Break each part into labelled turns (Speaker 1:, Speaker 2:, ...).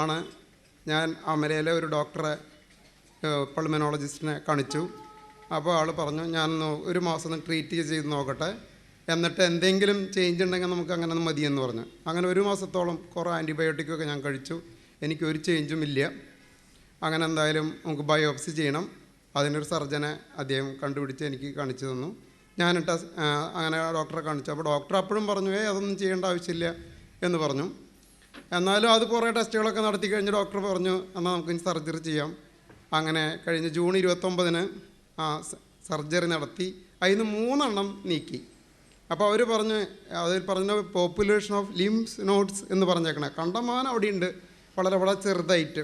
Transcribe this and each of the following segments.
Speaker 1: ആണ് ഞാൻ അമരയിലെ ഒരു ഡോക്ടറെ പൾമനോളജിസ്റ്റിനെ കാണിച്ചു. അപ്പോൾ ആൾ പറഞ്ഞു ഞാൻ ഒരു മാസം ഒന്ന് ട്രീറ്റ് ചെയ്ത് നോക്കട്ടെ, എന്നിട്ട് എന്തെങ്കിലും ചേഞ്ച് ഉണ്ടെങ്കിൽ നമുക്ക് അങ്ങനെ മതിയെന്ന് പറഞ്ഞു. അങ്ങനെ ഒരു മാസത്തോളം കുറേ ആൻറ്റിബയോട്ടിക്കൊക്കെ ഞാൻ കഴിച്ചു. എനിക്കൊരു ചേഞ്ചും ഇല്ല. അങ്ങനെ എന്തായാലും നമുക്ക് ബയോപ്സി ചെയ്യണം. അതിനൊരു സർജനെ അദ്ദേഹം കണ്ടുപിടിച്ച് എനിക്ക് കാണിച്ചു തന്നു. ഞാനിട്ട് അങ്ങനെ ഡോക്ടറെ കാണിച്ചു. അപ്പോൾ ഡോക്ടർ അപ്പോഴും പറഞ്ഞു അതൊന്നും ചെയ്യേണ്ട ആവശ്യമില്ല എന്ന് പറഞ്ഞു. എന്നാലും അത് കുറേ ടെസ്റ്റുകളൊക്കെ നടത്തി കഴിഞ്ഞ് ഡോക്ടർ പറഞ്ഞു എന്നാൽ നമുക്ക് സർജറി ചെയ്യാം. അങ്ങനെ കഴിഞ്ഞ ജൂൺ 29-ന് സർജറി നടത്തി. അതിന് 3 എണ്ണം നീക്കി. അപ്പോൾ അവർ പറഞ്ഞ് അതിൽ പറഞ്ഞ പോപ്പുലേഷൻ ഓഫ് ലിംസ് നോഡ്സ് എന്ന് പറഞ്ഞേക്കണേ കണ്ടമാനം അവിടെയുണ്ട്, വളരെ വളരെ ചെറുതായിട്ട്.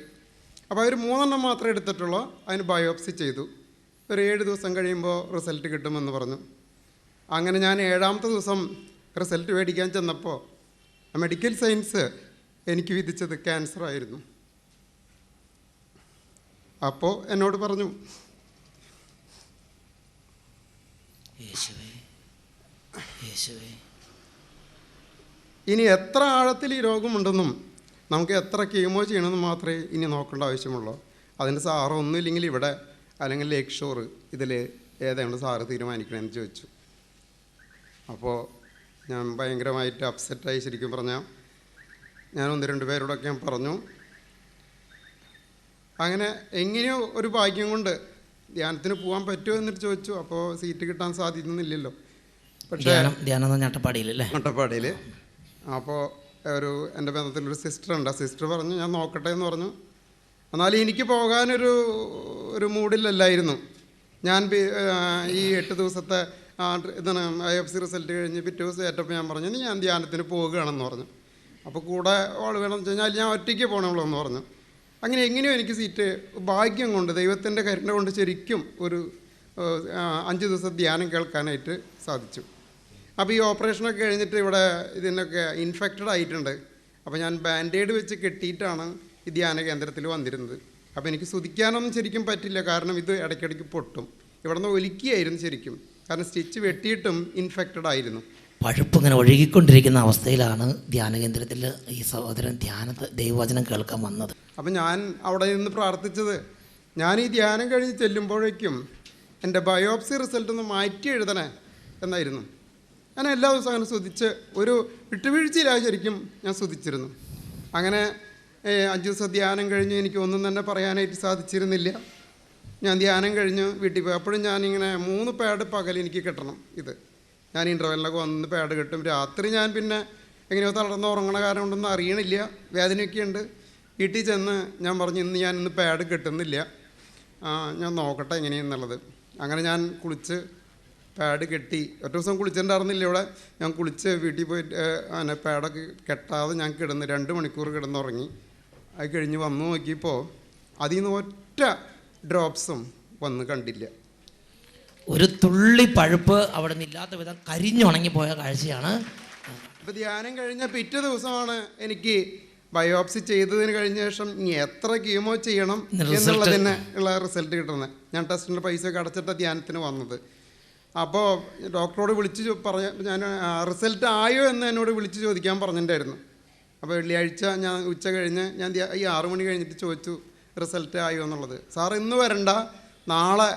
Speaker 1: അപ്പോൾ അവർ 3 എണ്ണം മാത്രമേ എടുത്തിട്ടുള്ളൂ. അതിന് ബയോപ്സി ചെയ്തു. ഒരു 7 ദിവസം കഴിയുമ്പോൾ റിസൾട്ട് കിട്ടുമെന്ന് പറഞ്ഞു. അങ്ങനെ ഞാൻ 7ാമത്തെ ദിവസം റിസൾട്ട് മേടിക്കാൻ ചെന്നപ്പോൾ മെഡിക്കൽ സയൻസ് എനിക്ക് വിധിച്ചത് ക്യാൻസർ ആയിരുന്നു. അപ്പോൾ എന്നോട് പറഞ്ഞു ഇനി എത്ര ആഴത്തിൽ ഈ രോഗമുണ്ടെന്നും നമുക്ക് എത്ര കീമോ ചെയ്യണമെന്ന് മാത്രമേ ഇനി നോക്കേണ്ട ആവശ്യമുള്ളൂ. അതിൻ്റെ സാറ് ഒന്നുമില്ലെങ്കിൽ ഇവിടെ അല്ലെങ്കിൽ ലേക്ക് ഷോർ ഇതിൽ ഏതാണ് സാറ് തീരുമാനിക്കണമെന്ന് ചോദിച്ചു. അപ്പോൾ ഞാൻ ഭയങ്കരമായിട്ട് അപ്സെറ്റായി. ശരിക്കും പറഞ്ഞാൽ ഞാൻ 1-2 പേരോടൊക്കെ ഞാൻ പറഞ്ഞു. അങ്ങനെ എങ്ങനെയോ ഒരു ഭാഗ്യം കൊണ്ട് ധ്യാനത്തിന് പോകാൻ പറ്റുമോ എന്നിട്ട് ചോദിച്ചു. അപ്പോൾ സീറ്റ് കിട്ടാൻ സാധിക്കുന്നില്ലല്ലോ. പക്ഷേ അട്ടപ്പാടിയിൽ. അപ്പോൾ എൻ്റെ ബന്ധത്തിലൊരു സിസ്റ്ററുണ്ട്. ആ സിസ്റ്റർ പറഞ്ഞു ഞാൻ നോക്കട്ടെ എന്ന് പറഞ്ഞു. എന്നാലും എനിക്ക് പോകാനൊരു മൂഡിലല്ലായിരുന്നു ഞാൻ. ഈ 8 ദിവസത്തെ ഇതാണ് ബയോപ്സി റിസൾട്ട് കഴിഞ്ഞ് പിറ്റേ ദിവസം ഏറ്റപ്പോൾ ഞാൻ പറഞ്ഞു ഞാൻ ധ്യാനത്തിന് പോവുകയാണെന്ന് പറഞ്ഞു. അപ്പോൾ കൂടെ ആൾ വേണമെന്ന് വെച്ച് കഴിഞ്ഞാൽ ഞാൻ ഒറ്റയ്ക്ക് പോകണമല്ലോ എന്ന് പറഞ്ഞു. അങ്ങനെ എങ്ങനെയോ എനിക്ക് സീറ്റ് ഭാഗ്യം കൊണ്ട് ദൈവത്തിൻ്റെ കരുണ കൊണ്ട് ശരിക്കും ഒരു 5 ദിവസം ധ്യാനം കേൾക്കാനായിട്ട് സാധിച്ചു. അപ്പോൾ ഈ ഓപ്പറേഷനൊക്കെ കഴിഞ്ഞിട്ട് ഇവിടെ ഇതിനൊക്കെ ഇൻഫെക്റ്റഡ് ആയിട്ടുണ്ട്. അപ്പോൾ ഞാൻ ബാൻഡേഡ് വെച്ച് കെട്ടിയിട്ടാണ് ഈ ധ്യാന കേന്ദ്രത്തിൽ വന്നിരുന്നത്. അപ്പോൾ എനിക്ക് സ്തുതിക്കാനൊന്നും ശരിക്കും പറ്റില്ല, കാരണം ഇത് ഇടയ്ക്കിടയ്ക്ക് പൊട്ടും. ഇവിടെ നിന്ന് ഒലിക്കുകയായിരുന്നു ശരിക്കും, കാരണം സ്റ്റിച്ച് വെട്ടിയിട്ടും ഇൻഫെക്റ്റഡ് ആയിരുന്നു.
Speaker 2: പഴുപ്പ് ഇങ്ങനെ ഒഴുകിക്കൊണ്ടിരിക്കുന്ന അവസ്ഥയിലാണ് ധ്യാന കേന്ദ്രത്തിൽ ഈ സഹോദരൻ ദൈവവചനം കേൾക്കാൻ വന്നത്.
Speaker 1: അപ്പം ഞാൻ അവിടെ നിന്ന് പ്രാർത്ഥിച്ചത് ഞാൻ ഈ ധ്യാനം കഴിഞ്ഞ് ചെല്ലുമ്പോഴേക്കും എൻ്റെ ബയോപ്സി റിസൾട്ട് ഒന്ന് മാറ്റി എഴുതണേ എന്നായിരുന്നു. ഞാൻ എല്ലാ ദിവസവും അങ്ങനെ സ്തുതിച്ച് ഒരു വിട്ടുവീഴ്ചയിലായി ശരിക്കും ഞാൻ സ്തുതിച്ചിരുന്നു. അങ്ങനെ 5 ദിവസം ധ്യാനം കഴിഞ്ഞ് എനിക്ക് ഒന്നും തന്നെ പറയാനായിട്ട് സാധിച്ചിരുന്നില്ല. ഞാൻ ധ്യാനം കഴിഞ്ഞ് വീട്ടിൽ പോയി. അപ്പോഴും ഞാനിങ്ങനെ 3 പാഡ് പകൽ എനിക്ക് കിട്ടണം. ഞാൻ ഇൻ്റർവെല്ലൊക്കെ വന്ന് പാഡ് കിട്ടും. രാത്രി ഞാൻ പിന്നെ എങ്ങനെയോ തളർന്ന് ഉറങ്ങണ കാരണം കൊണ്ടൊന്നും അറിയണില്ല, വേദനയൊക്കെ ഉണ്ട്. വീട്ടിൽ ചെന്ന് ഞാൻ പറഞ്ഞു ഇന്ന് പാഡ് കിട്ടുന്നില്ല, ഞാൻ നോക്കട്ടെ എങ്ങനെയെന്നുള്ളത്. അങ്ങനെ ഞാൻ കുളിച്ച് പാഡ് കെട്ടി. ഒറ്റ ദിവസം കുളിച്ചിട്ടുണ്ടായിരുന്നില്ല ഇവിടെ. ഞാൻ കുളിച്ച് വീട്ടിൽ പോയിട്ട് അങ്ങനെ പാഡൊക്കെ കെട്ടാതെ ഞാൻ 2 മണിക്കൂർ കിടന്നുറങ്ങി. അത് കഴിഞ്ഞ് വന്നു നോക്കിയപ്പോൾ അതിൽ നിന്ന് ഒറ്റ ഡ്രോപ്സും വന്ന് കണ്ടില്ല.
Speaker 2: ഒരു തുള്ളി പഴുപ്പ് അവിടെ നിന്നില്ലാത്ത വിധം കരിഞ്ഞുണങ്ങിപ്പോയ കാഴ്ചയാണ്.
Speaker 1: അപ്പോൾ ധ്യാനം കഴിഞ്ഞ പിറ്റേ ദിവസമാണ് എനിക്ക് ബയോപ്സി ചെയ്തതിന് കഴിഞ്ഞ ശേഷം ഇനി എത്ര കീമോ ചെയ്യണം എന്നുള്ളതിന് ഉള്ള റിസൾട്ട് കിട്ടുന്നത്. ഞാൻ ടെസ്റ്റിൻ്റെ പൈസയൊക്കെ അടച്ചിട്ട് ധ്യാനത്തിന് വന്നത്. അപ്പോൾ ഡോക്ടറോട് ഞാൻ റിസൾട്ട് ആയോ എന്ന് എന്നോട് വിളിച്ച് ചോദിക്കാൻ പറഞ്ഞിട്ടുണ്ടായിരുന്നു. അപ്പോൾ വെള്ളിയാഴ്ച ഞാൻ ഉച്ച കഴിഞ്ഞ് ഞാൻ ഈ 6 മണി കഴിഞ്ഞിട്ട് ചോദിച്ചു റിസൾട്ട് ആയോ എന്നുള്ളത്. സാർ ഇന്ന് വരണ്ട, നാളെ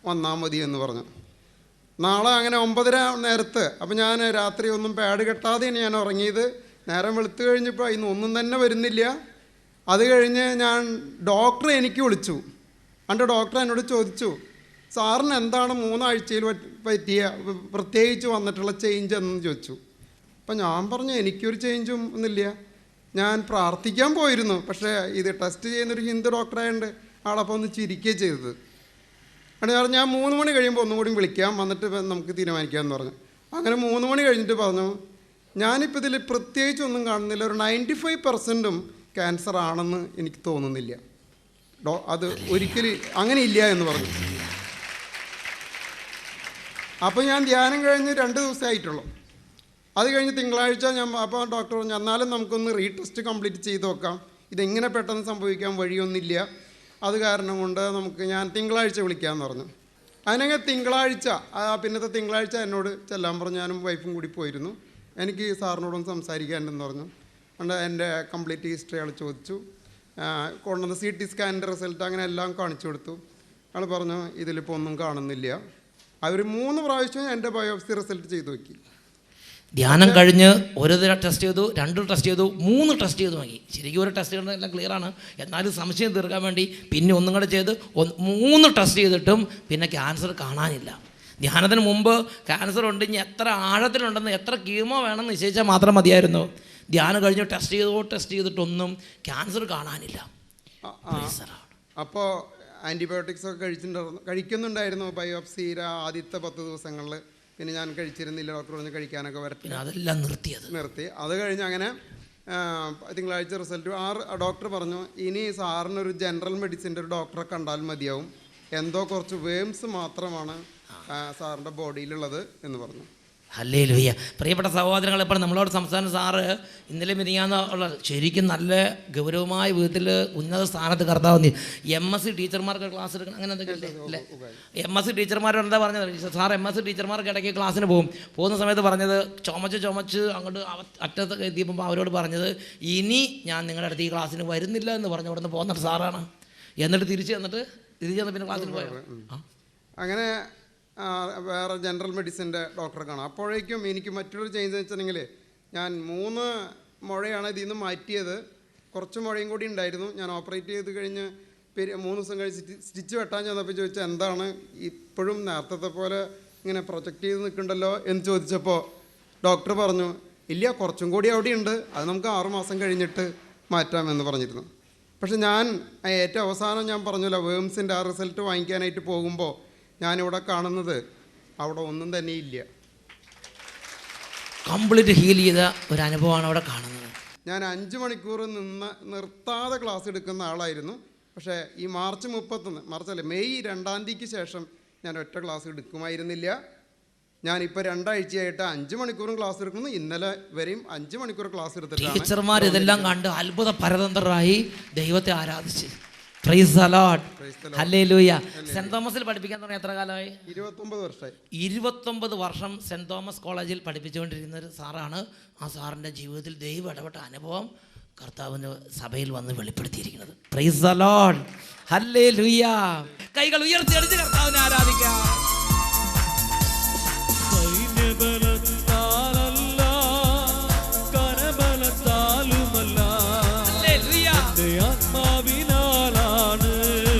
Speaker 1: വന്നാൽ മതി എന്ന് പറഞ്ഞു. നാളെ അങ്ങനെ 9:30 നേരത്ത്. അപ്പോൾ ഞാൻ രാത്രി ഒന്നും പാഡ് കെട്ടാതെയാണ് ഞാൻ ഉറങ്ങിയത്. നേരം വെളുത്ത് കഴിഞ്ഞപ്പോൾ ഇന്ന് ഒന്നും തന്നെ വരുന്നില്ല. അത് കഴിഞ്ഞ് ഞാൻ ഡോക്ടറെ എനിക്ക് വിളിച്ചു. എൻ്റെ ഡോക്ടർ എന്നോട് ചോദിച്ചു സാറിന് എന്താണ് 3 ആഴ്ചയിൽ പറ്റിയ പ്രത്യേകിച്ച് വന്നിട്ടുള്ള ചേഞ്ച് എന്ന് ചോദിച്ചു. അപ്പം ഞാൻ പറഞ്ഞു എനിക്കൊരു ചേഞ്ചും ഒന്നുമില്ല, ഞാൻ പ്രാർത്ഥിക്കാൻ പോയിരുന്നു. പക്ഷേ ഇത് ടെസ്റ്റ് ചെയ്യുന്നൊരു ഹിന്ദു ഡോക്ടറായതുകൊണ്ട് ആളപ്പോൾ ഒന്ന് ചിരിക്കുകയാണ് ചെയ്തത്. അപ്പോൾ ഞാൻ 3 മണി കഴിയുമ്പോൾ ഒന്നും കൂടി വിളിക്കാം, വന്നിട്ട് നമുക്ക് തീരുമാനിക്കാമെന്ന് പറഞ്ഞു. അങ്ങനെ 3 മണി കഴിഞ്ഞിട്ട് പറഞ്ഞു ഞാനിപ്പോൾ ഇതിൽ പ്രത്യേകിച്ച് ഒന്നും കാണുന്നില്ല, ഒരു 95% ക്യാൻസർ ആണെന്ന് എനിക്ക് തോന്നുന്നില്ല, അത് ഒരിക്കലും അങ്ങനെ ഇല്ല എന്ന് പറഞ്ഞു. അപ്പോൾ ഞാൻ ധ്യാനം കഴിഞ്ഞ് 2 ദിവസമേ ആയിട്ടുള്ളൂ. അത് കഴിഞ്ഞ് തിങ്കളാഴ്ച അപ്പോൾ ഡോക്ടർ പറഞ്ഞു എന്നാലും നമുക്കൊന്ന് റീടെസ്റ്റ് കംപ്ലീറ്റ് ചെയ്ത് നോക്കാം, ഇതെങ്ങനെ പെട്ടെന്ന് സംഭവിക്കാൻ വഴിയൊന്നുമില്ല, അത് കാരണം കൊണ്ട് ഞാൻ തിങ്കളാഴ്ച വിളിക്കാമെന്ന് പറഞ്ഞു. അതിനങ്ങനെ തിങ്കളാഴ്ച പിന്നത്തെ തിങ്കളാഴ്ച എന്നോട് ചെല്ലാൻ പറഞ്ഞു. ഞാനും വൈഫും കൂടി പോയിരുന്നു. എനിക്ക് സാറിനോടൊന്ന് സംസാരിക്കാനുണ്ടെന്ന് പറഞ്ഞു. അതുകൊണ്ട് എൻ്റെ കംപ്ലീറ്റ് ഹിസ്റ്ററി അയാൾ ചോദിച്ചു. കൊണ്ടുവന്ന് CT സ്കാനിൻ്റെ റിസൾട്ട് അങ്ങനെ എല്ലാം കാണിച്ചു കൊടുത്തു. ആൾ പറഞ്ഞു ഇതിലിപ്പോൾ ഒന്നും കാണുന്നില്ല. അവർ 3 പ്രാവശ്യം എൻ്റെ ബയോപ്സി റിസൾട്ട് ചെയ്തു നോക്കി.
Speaker 2: ധ്യാനം കഴിഞ്ഞ് ഒരു ടെസ്റ്റ് ചെയ്തു, 2 ടെസ്റ്റ് ചെയ്തു, 3 ടെസ്റ്റ് ചെയ്തു നോക്കി. ശരിക്കും ഒരു ടെസ്റ്റ് ചെയ്തത് എല്ലാം ക്ലിയറാണ്. എന്നാലും സംശയം തീർക്കാൻ വേണ്ടി പിന്നെ ഒന്നും കൂടെ ചെയ്ത് 3 ടെസ്റ്റ് ചെയ്തിട്ടും പിന്നെ ക്യാൻസർ കാണാനില്ല. ധ്യാനത്തിന് മുമ്പ് ക്യാൻസർ ഉണ്ട്, ഇനി എത്ര ആഴത്തിലുണ്ടെന്ന് എത്ര കീമോ വേണമെന്ന് നിശ്ചയിച്ചാൽ മാത്രം മതിയായിരുന്നു. ധ്യാനം കഴിഞ്ഞ് ടെസ്റ്റ് ചെയ്തിട്ടൊന്നും ക്യാൻസർ കാണാനില്ല.
Speaker 1: അപ്പോൾ ആൻറ്റിബയോട്ടിക്സ് ഒക്കെ കഴിക്കുന്നുണ്ടായിരുന്നു ബയോപ്സിയുടെ ആദ്യത്തെ 10 ദിവസങ്ങളിൽ. പിന്നെ ഞാൻ കഴിച്ചിരുന്നില്ല, ഡോക്ടർ പറഞ്ഞ് കഴിക്കാനൊക്കെ വരട്ടെ,
Speaker 2: അതെല്ലാം നിർത്തി. അത്
Speaker 1: കഴിഞ്ഞ് അങ്ങനെ തിങ്കളാഴ്ച റിസൾട്ട് ഡോക്ടർ പറഞ്ഞു ഇനി സാറിനൊരു ജനറൽ മെഡിസിൻ്റെ ഒരു ഡോക്ടറെ കണ്ടാൽ മതിയാവും, എന്തോ കുറച്ച് വേംസ് മാത്രമാണ് സാറിൻ്റെ ബോഡിയിലുള്ളത് എന്ന് പറഞ്ഞു.
Speaker 2: ഹല്ലേലൂയ. പ്രിയപ്പെട്ട സഹോദരങ്ങൾ, ഇപ്പോൾ നമ്മളോട് സംസ്ഥാന സാറ് ഇന്നലെ മിനിങ്ങാന്ന് ഉള്ള ശരിക്കും നല്ല ഗൗരവമായ വിധത്തിൽ ഉന്നത സ്ഥാനത്ത് കർത്താവ് MSc ടീച്ചർമാർക്ക് ക്ലാസ് എടുക്കണം, അങ്ങനെ എന്തൊക്കെ അല്ലേ? MSc ടീച്ചർമാരോട് എന്താ പറഞ്ഞത്? സാർ MSc ടീച്ചർമാർക്ക് ഇടയ്ക്ക് ക്ലാസ്സിന് പോകുന്ന സമയത്ത് പറഞ്ഞത് ചുമച്ച് അങ്ങോട്ട് അറ്റത്തൊക്കെ എത്തിയപ്പോൾ അവരോട് പറഞ്ഞത് ഇനി ഞാൻ നിങ്ങളുടെ അടുത്ത് ഈ ക്ലാസ്സിന് വരുന്നില്ല എന്ന് പറഞ്ഞു അവിടെ നിന്ന് പോകുന്ന സാറാണ്. എന്നിട്ട് തിരിച്ച് ചെന്നിട്ട് പിന്നെ ക്ലാസ്സിന് പോയോ?
Speaker 1: അങ്ങനെ വേറെ ജനറൽ മെഡിസിൻ്റെ ഡോക്ടറെ കാണാം. അപ്പോഴേക്കും എനിക്ക് മറ്റൊരു ചേഞ്ച് എന്ന് വെച്ചിട്ടുണ്ടെങ്കിൽ ഞാൻ 3 മുഴയാണ് ഇതിൽ നിന്ന് മാറ്റിയത്. കുറച്ച് മുഴയും കൂടി ഉണ്ടായിരുന്നു. ഞാൻ ഓപ്പറേറ്റ് ചെയ്ത് കഴിഞ്ഞ് 3 ദിവസം കഴിച്ച് സ്റ്റിച്ച് വെട്ടാൻ ചെന്നപ്പോൾ ചോദിച്ചാൽ എന്താണ് ഇപ്പോഴും നേരത്തെ പോലെ ഇങ്ങനെ പ്രൊജക്റ്റ് ചെയ്ത് നിൽക്കണ്ടല്ലോ എന്ന് ചോദിച്ചപ്പോൾ ഡോക്ടർ പറഞ്ഞു ഇല്ല, കുറച്ചും കൂടി അവിടെ ഉണ്ട്, അത് നമുക്ക് 6 മാസം കഴിഞ്ഞിട്ട് മാറ്റാമെന്ന് പറഞ്ഞിരുന്നു. പക്ഷെ ഞാൻ ഏറ്റവും അവസാനം ഞാൻ പറഞ്ഞല്ലോ വേംസിൻ്റെ ആ റിസൾട്ട് വാങ്ങിക്കാനായിട്ട് പോകുമ്പോൾ ഞാനിവിടെ കാണുന്നത് അവിടെ ഒന്നും തന്നെ ഇല്ല.
Speaker 2: കംപ്ലീറ്റ് ഹീൽ ചെയ്ത ഒരു അനുഭവമാണ് അവിടെ കാണുന്നത്.
Speaker 1: ഞാൻ 5 മണിക്കൂർ നിർത്താതെ ക്ലാസ് എടുക്കുന്ന ആളായിരുന്നു. പക്ഷേ ഈ മെയ് 2-ാം തീയതിക്ക് ശേഷം ഞാൻ ഒറ്റ ക്ലാസ് എടുക്കുമായിരുന്നില്ല. ഞാനിപ്പോൾ 2 ആഴ്ചയായിട്ട് 5 മണിക്കൂറും ക്ലാസ് എടുക്കുന്നു. ഇന്നലെ വരെയും 5 മണിക്കൂർ ക്ലാസ് എടുത്തിട്ടാണ്.
Speaker 2: ടീച്ചർമാർ ഇതെല്ലാം കണ്ട് അത്ഭുത പരതന്ത്രരായി ദൈവത്തെ ആരാധിച്ച്. Praise the lord, hallelujah. Saint തോമസിൽ പഠിപ്പിക്കാൻ തുടങ്ങി എത്ര കാലമായി?
Speaker 1: 29 വർഷമായി.
Speaker 2: 29 വർഷം സെന്റ് തോമസ് കോളേജിൽ പഠിപ്പിച്ചുകൊണ്ടിരുന്ന ഒരു സാറാണ്. ആ സാറിൻ്റെ ജീവിതത്തിൽ ദൈവം ഇടപെട്ട അനുഭവം കർത്താവിൻ്റെ സഭയിൽ വന്ന് വെളിപ്പെടുത്തിയിരിക്കുന്നത്. Praise the lord, hallelujah. കൈകൾ ഉയർത്തിയടിച്ച് കർത്താവിനെ ആരാധിക്കാം.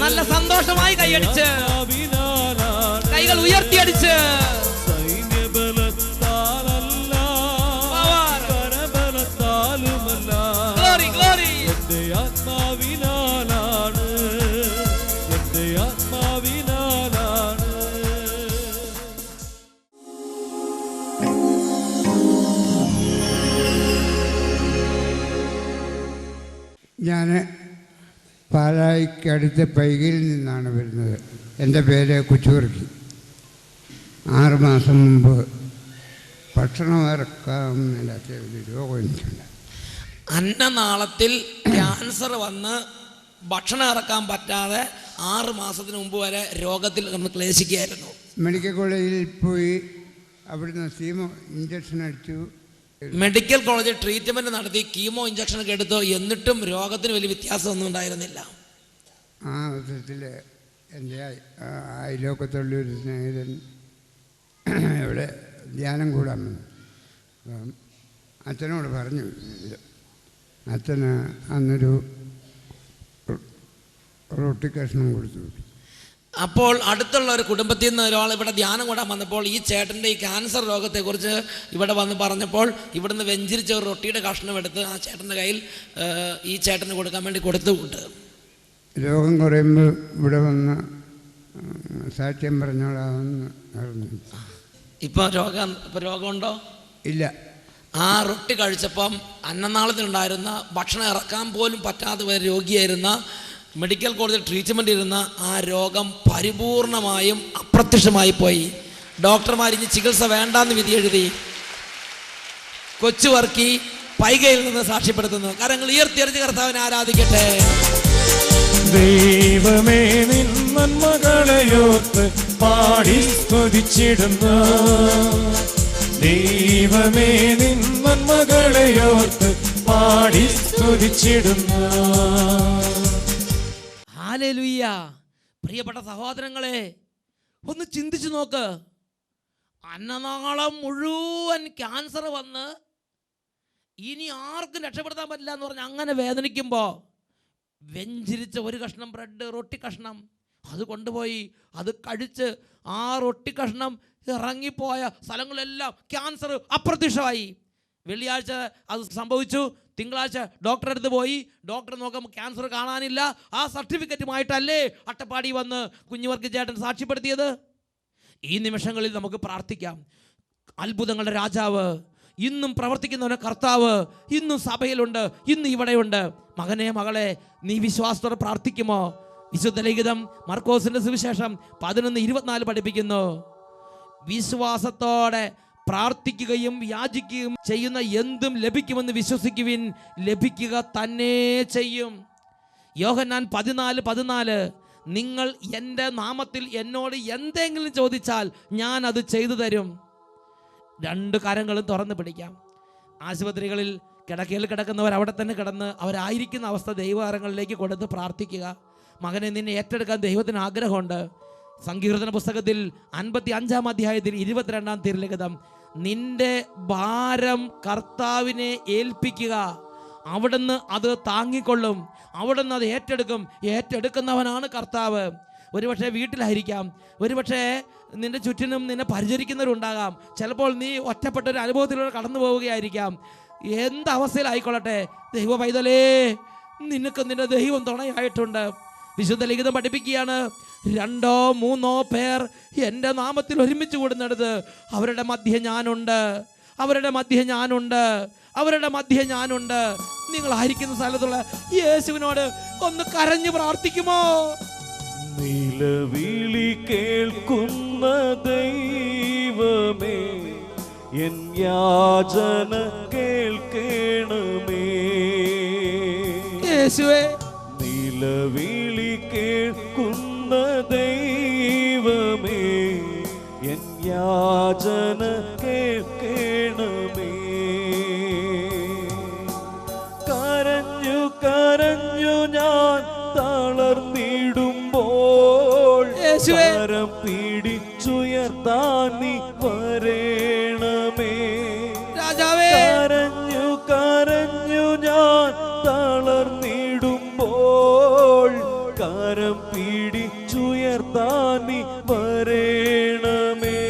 Speaker 2: നല്ല സന്തോഷമായി കൈയടിച്ച് കൈകൾ ഉയർത്തിയടിച്ച് ഗ്ലോറി ഗ്ലോറി.
Speaker 3: ഞാൻ പാലായിക്കടുത്ത് പൈകയിൽ നിന്നാണ് വരുന്നത്. എൻ്റെ പേര് കുച്ചുവർക്കി. 6 മാസം മുമ്പ് ഭക്ഷണം ഇറക്കാൻ മേലാത്ത ഒരു രോഗം എനിക്കുണ്ട്.
Speaker 2: അന്നനാളത്തിൽ ക്യാൻസർ വന്ന് ഭക്ഷണം ഇറക്കാൻ പറ്റാതെ 6 മാസത്തിന് മുമ്പ് വരെ രോഗത്തിൽ നമ്മൾ ക്ലേശിക്കുകയായിരുന്നു.
Speaker 3: മെഡിക്കൽ കോളേജിൽ പോയി അവിടുന്ന് കീമോ ഇഞ്ചക്ഷൻ അടിച്ചു.
Speaker 2: മെഡിക്കൽ കോളേജിൽ ട്രീറ്റ്മെൻറ്റ് നടത്തി കീമോ ഇഞ്ചക്ഷനൊക്കെ എടുത്തു. എന്നിട്ടും രോഗത്തിന് വലിയ വ്യത്യാസമൊന്നും ഉണ്ടായിരുന്നില്ല.
Speaker 3: ആ അവസരത്തിൽ എൻ്റെ അയലോക്കത്തുള്ളൊരു സ്നേഹിതൻ ഇവിടെ ധ്യാനം കൂടാൻ വന്നു. അപ്പം അച്ഛനോട് പറഞ്ഞു. അച്ഛന് അന്നൊരു റൊട്ടി കഷ്ണം കൊടുത്തു.
Speaker 2: അപ്പോൾ അടുത്തുള്ള ഒരു കുടുംബത്തിൽ നിന്ന് ഒരാൾ ഇവിടെ ധ്യാനം കൂടാൻ വന്നപ്പോൾ ഈ ചേട്ടൻ്റെ ഈ ക്യാൻസർ രോഗത്തെക്കുറിച്ച് ഇവിടെ വന്ന് പറഞ്ഞപ്പോൾ ഇവിടുന്ന് വെഞ്ചരിച്ച ഒരു റൊട്ടിയുടെ കഷ്ണം എടുത്ത് ആ ചേട്ടൻ്റെ കയ്യിൽ ഈ ചേട്ടന് കൊടുക്കാൻ വേണ്ടി കൊടുത്തു വിട്ട്.
Speaker 3: രോഗം കുറയുമ്പോൾ ഇവിടെ വന്ന് സാക്ഷ്യം പറഞ്ഞോളാമെന്ന് പറഞ്ഞു.
Speaker 2: ഇപ്പോൾ രോഗമുണ്ടോ?
Speaker 3: ഇല്ല.
Speaker 2: ആ റൊട്ടി കഴിച്ചപ്പം അന്നനാളത്തിലുണ്ടായിരുന്ന ഭക്ഷണം ഇറക്കാൻ പോലും പറ്റാതെ വരെ രോഗിയായിരുന്ന മെഡിക്കൽ കോളേജിൽ ട്രീറ്റ്മെൻറ്റ് ഇരുന്ന ആ രോഗം പരിപൂർണമായും അപ്രത്യക്ഷമായി പോയി. ഡോക്ടർമാർ ഇനി ചികിത്സ വേണ്ടാന്ന് വിധി എഴുതി. കൊച്ചുവർക്കി പൈകയിൽ നിന്ന് സാക്ഷ്യപ്പെടുത്തുന്നു. കരങ്ങൾ ഉയർത്തിയറിഞ്ഞ് കർത്താവിനെ ആരാധിക്കട്ടെ.
Speaker 4: ദൈവമേ നിൻ നന്മകളെയോർത്ത് പാടി സ്തുതിച്ചിടുന്നു. ദൈവമേ നിൻ നന്മകളെയോർത്ത് പാടി സ്തുതിച്ചിടുന്നു.
Speaker 2: ഹല്ലേലൂയ. പ്രിയപ്പെട്ട സഹോദരങ്ങളെ, ഒന്ന് ചിന്തിച്ചു നോക്ക്. അന്നനാളം മുഴുവൻ ക്യാൻസർ വന്ന് ഇനി ആർക്കും രക്ഷപ്പെടുത്താൻ പറ്റില്ല എന്ന് പറഞ്ഞ് അങ്ങനെ വേദനിക്കുമ്പോൾ വെഞ്ചിരിച്ച ഒരു കഷ്ണം ബ്രെഡ്, റൊട്ടി കഷ്ണം അത് കൊണ്ടുപോയി അത് കഴിച്ച് ആ റൊട്ടി കഷ്ണം ഇറങ്ങിപ്പോയ സ്ഥലങ്ങളെല്ലാം ക്യാൻസർ അപ്രത്യക്ഷമായി. വെള്ളിയാഴ്ച അത് സംഭവിച്ചു. തിങ്കളാഴ്ച ഡോക്ടറെ അടുത്ത് പോയി. ഡോക്ടർ നോക്കുമ്പോൾ ക്യാൻസർ കാണാനില്ല. ആ സർട്ടിഫിക്കറ്റുമായിട്ടല്ലേ അട്ടപ്പാടി വന്ന് കുഞ്ഞുവർക്ക് ചേട്ടൻ സാക്ഷ്യപ്പെടുത്തിയത്? ഈ നിമിഷങ്ങളിൽ നമുക്ക് പ്രാർത്ഥിക്കാം. അത്ഭുതങ്ങളുടെ രാജാവ്, ഇന്നും പ്രവർത്തിക്കുന്നവൻ്റെ കർത്താവ് ഇന്നും സഭയിലുണ്ട്, ഇന്ന് ഇവിടെയുണ്ട്. മകനെ, മകളെ, നീ വിശ്വാസത്തോടെ പ്രാർത്ഥിക്കുമോ? വിശുദ്ധ ലിഖിതം മർക്കോസിന്റെ സുവിശേഷം 11:24 പഠിപ്പിക്കുന്നു, വിശ്വാസത്തോടെ പ്രാർത്ഥിക്കുകയും യാചിക്കുകയും ചെയ്യുന്ന എന്തും ലഭിക്കുമെന്ന് വിശ്വസിക്കുവിൻ, ലഭിക്കുക തന്നെ ചെയ്യും. യോഹന്നാൻ 14:14, നിങ്ങൾ എൻ്റെ നാമത്തിൽ എന്നോട് എന്തെങ്കിലും ചോദിച്ചാൽ ഞാൻ അത് ചെയ്തു തരും. 2 കരങ്ങളും തുറന്ന് പിടിക്കാം. ആശുപത്രികളിൽ കിടക്കയിൽ കിടക്കുന്നവർ അവിടെ തന്നെ കിടന്ന് അവരായിരിക്കുന്ന അവസ്ഥ ദൈവകരങ്ങളിലേക്ക് കൊടുത്ത് പ്രാർത്ഥിക്കുക. മകനെ, നിന്നെ ഏറ്റെടുക്കാൻ ദൈവത്തിന് ആഗ്രഹമുണ്ട്. സങ്കീർത്തന പുസ്തകത്തിൽ 55-ാം അധ്യായത്തിൽ 22-ാം തിരുലിഖിതം, നിന്റെ ഭാരം കർത്താവിനെ ഏൽപ്പിക്കുക, അവിടുന്ന് അത് താങ്ങിക്കൊള്ളും, അവിടുന്ന് അത് ഏറ്റെടുക്കും. ഏറ്റെടുക്കുന്നവനാണ് കർത്താവ്. ഒരുപക്ഷെ വീട്ടിലായിരിക്കാം, ഒരുപക്ഷെ നിന്റെ ചുറ്റിനും നിന്നെ പരിചരിക്കുന്നവരുണ്ടാകാം. ചിലപ്പോൾ നീ ഒറ്റപ്പെട്ട ഒരു അനുഭവത്തിലൂടെ കടന്നു പോവുകയായിരിക്കാം. എന്ത് അവസ്ഥയിലായിക്കൊള്ളട്ടെ, ദൈവ പൈതലേ, നിനക്ക് നിന്റെ ദൈവം തുണയായിട്ടുണ്ട്. വിശുദ്ധ ലിഖിതം പഠിപ്പിക്കുകയാണ്, 2-3 പേർ എൻ്റെ നാമത്തിൽ ഒരുമിച്ച് കൂടുന്നിടത്ത് അവരുടെ മധ്യേ ഞാനുണ്ട്, അവരുടെ മധ്യേ ഞാനുണ്ട്, അവരുടെ മധ്യേ ഞാനുണ്ട്. നിങ്ങളായിരിക്കുന്ന സ്ഥലത്തുള്ള യേശുവിനോട് ഒന്ന് കരഞ്ഞു പ്രാർത്ഥിക്കുമോ?
Speaker 4: നിലവിളി കേൾക്കുന്ന ദൈവമേ, എൻ യാചന കേൾക്കണമേ.
Speaker 2: യേശുവേ,
Speaker 4: നിലവിളി കേൾക്കുന്ന ദൈവമേ, എൻ യാചന കേൾക്കണമേ. കരഞ്ഞു കരഞ്ഞു ഞാൻ തളർന്നിടുമ്പോൾ കരം പിടിച്ചുയർത്താൻ നീ വരേണമേ.
Speaker 2: രാജാവേ,
Speaker 4: കരഞ്ഞു കരഞ്ഞു ഞാൻ തളർന്നിടുമ്പോൾ കരം പിടിച്ചുയർത്താൻ നീ വരേണമേ.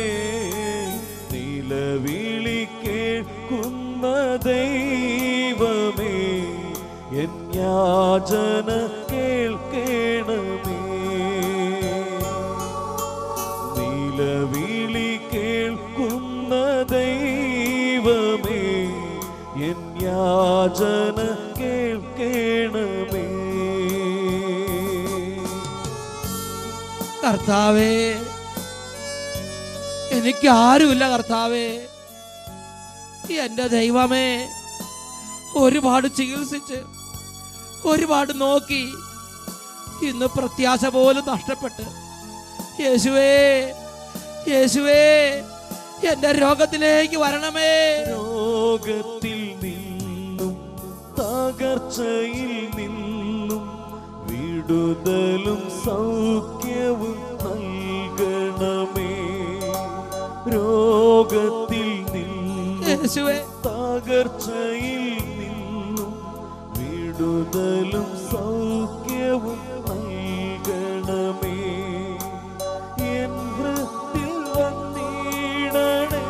Speaker 4: നിലവിളി കേൾക്കുന്ന ദൈവമേ, എൻ യാചന കേൾക്കണമേ. നിലവിളി കേൾക്കുന്ന ദൈവമേ, എൻ യാചന കേൾക്കണമേ.
Speaker 2: കർത്താവേ, എനിക്ക് ആരുമില്ല കർത്താവേ. എൻ്റെ ദൈവമേ, ഒരുപാട് ചികിത്സിച്ച് ഒരുപാട് നോക്കി ഇന്ന് പ്രത്യാശ പോലും നഷ്ടപ്പെട്ട്, യേശുവേ, യേശുവേ, എൻ്റെ രോഗത്തിലേക്ക് വരണമേ.
Speaker 4: രോഗത്തിൽ നിന്നും തകർച്ചയിൽ നിന്നും വിടുതലും സൗഖ്യവും നൽകണമേ. രോഗത്തിൽ നിന്നും
Speaker 2: യേശുവേ,
Speaker 4: തകർച്ചയിൽ നിന്നും വിടുതലും സൗഖ്യവും നൽകണമേ. എൻ ഹൃത്തിൽ വന്നിടണേ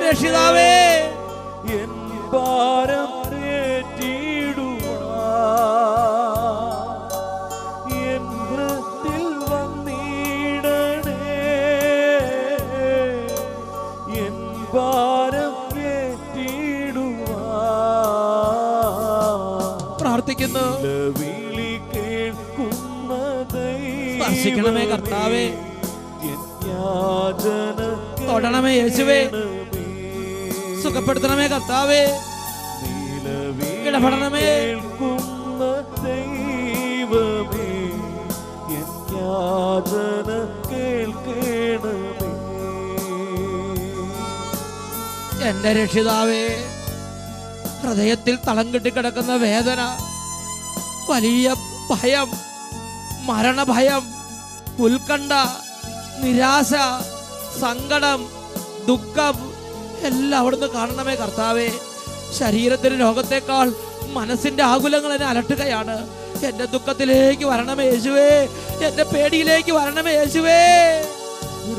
Speaker 2: രക്ഷിതാവേ,
Speaker 4: എൻ ഭാരം ഏറ്റിടുവാൻ. എൻ ഹൃത്തിൽ വന്നിടണേ എൻ ഭാരം ഏറ്റിടുവാൻ.
Speaker 2: പ്രാർത്ഥിക്കുന്നു.
Speaker 4: വിളി കേൾക്കുന്ന
Speaker 2: സ്പർശിക്കണമേ കർത്താവേ,
Speaker 4: എൻ യാചന
Speaker 2: തൊടണമേ യേശുവേ, സുഖപ്പെടുത്തണമേ കർത്താവേ, ഇടപെടണമേ.
Speaker 4: കേൾക്കുന്ന ദൈവമേ, എൻ യാചന കേൾക്കണമേ.
Speaker 2: എൻ്റെ രക്ഷിതാവേ, ഹൃദയത്തിൽ തളം കെട്ടിക്കിടക്കുന്ന വേദന, വലിയ ഭയം, മരണഭയം, ഉത്കണ്ഠ, നിരാശ, സങ്കടം, ദുഃഖം എല്ലാം അവിടുന്ന് കാണണമേ കർത്താവേ. ശരീരത്തിന് രോഗത്തെക്കാൾ മനസ്സിന്റെ ആകുലങ്ങൾ എന്നെ അലട്ടുകയാണ്. എന്റെ ദുഃഖത്തിലേക്ക് വരണമേ യേശുവേ, എന്റെ പേടിയിലേക്ക് വരണമേ യേശുവേ.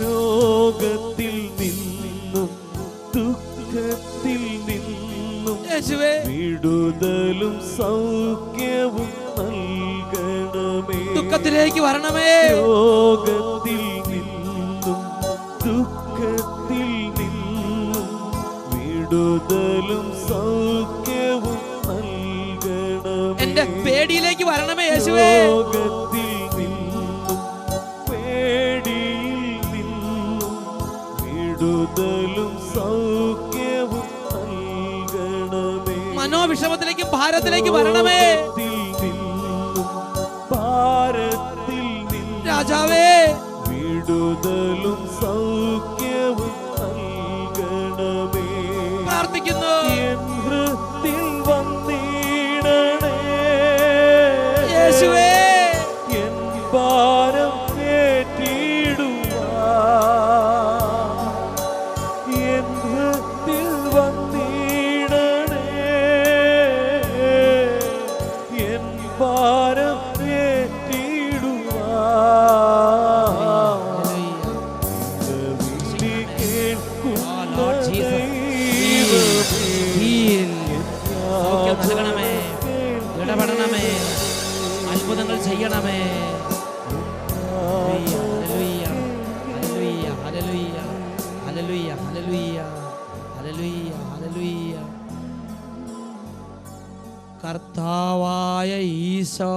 Speaker 4: രോഗത്തിൽ നിന്നും ദുഃഖത്തിൽ നിന്നും
Speaker 2: യേശുവേ
Speaker 4: വിടുതലും സൗഖ്യവും നൽകണമേ.
Speaker 2: ദുഃഖത്തിലേക്ക് വരണമേ.
Speaker 4: രോഗത്തിൽ നിന്നും ദുഃഖത്തിൽ നിന്നും വിടുതലും സൗഖ്യവും നൽകണമേ.
Speaker 2: എന്റെ പേടിയിലേക്ക് വരണമേ യേശുവേ.
Speaker 4: രോഗത്തിൽ നിന്നും പേടിയിൽ നിന്നും വിടുതലും സൗഖ്യവും നൽകണമേ.
Speaker 2: മനോവിഷമത്തിലേക്കും ഭാരത്തിലേക്ക് വരണമേ
Speaker 4: ഭാരത്തിൽ നിന്നും
Speaker 2: രാജാവേ.
Speaker 4: വിടുതലും സൗഖ്യവും നൽകണമേ.
Speaker 2: പ്രാർത്ഥിക്കുന്നു.
Speaker 4: എൻ ഹൃത്തിൽ വന്നിടണേ
Speaker 2: യേശുവേ.
Speaker 4: എൻ ഭാരം ഏറ്റിടുവാൻ. എൻ ഹൃത്തിൽ വന്നിടണേ എൻ ഭാരം ഏറ്റിടുവാൻ. വിളി കേൾക്കുന്ന
Speaker 2: സൗഖ്യം നൽകണമേ, ഇടപെടണമേ, അത്ഭുതങ്ങൾ ചെയ്യണമേ. Hallelujah, hallelujah, hallelujah, hallelujah, hallelujah, hallelujah, hallelujah. കർത്താവായ ഈശോ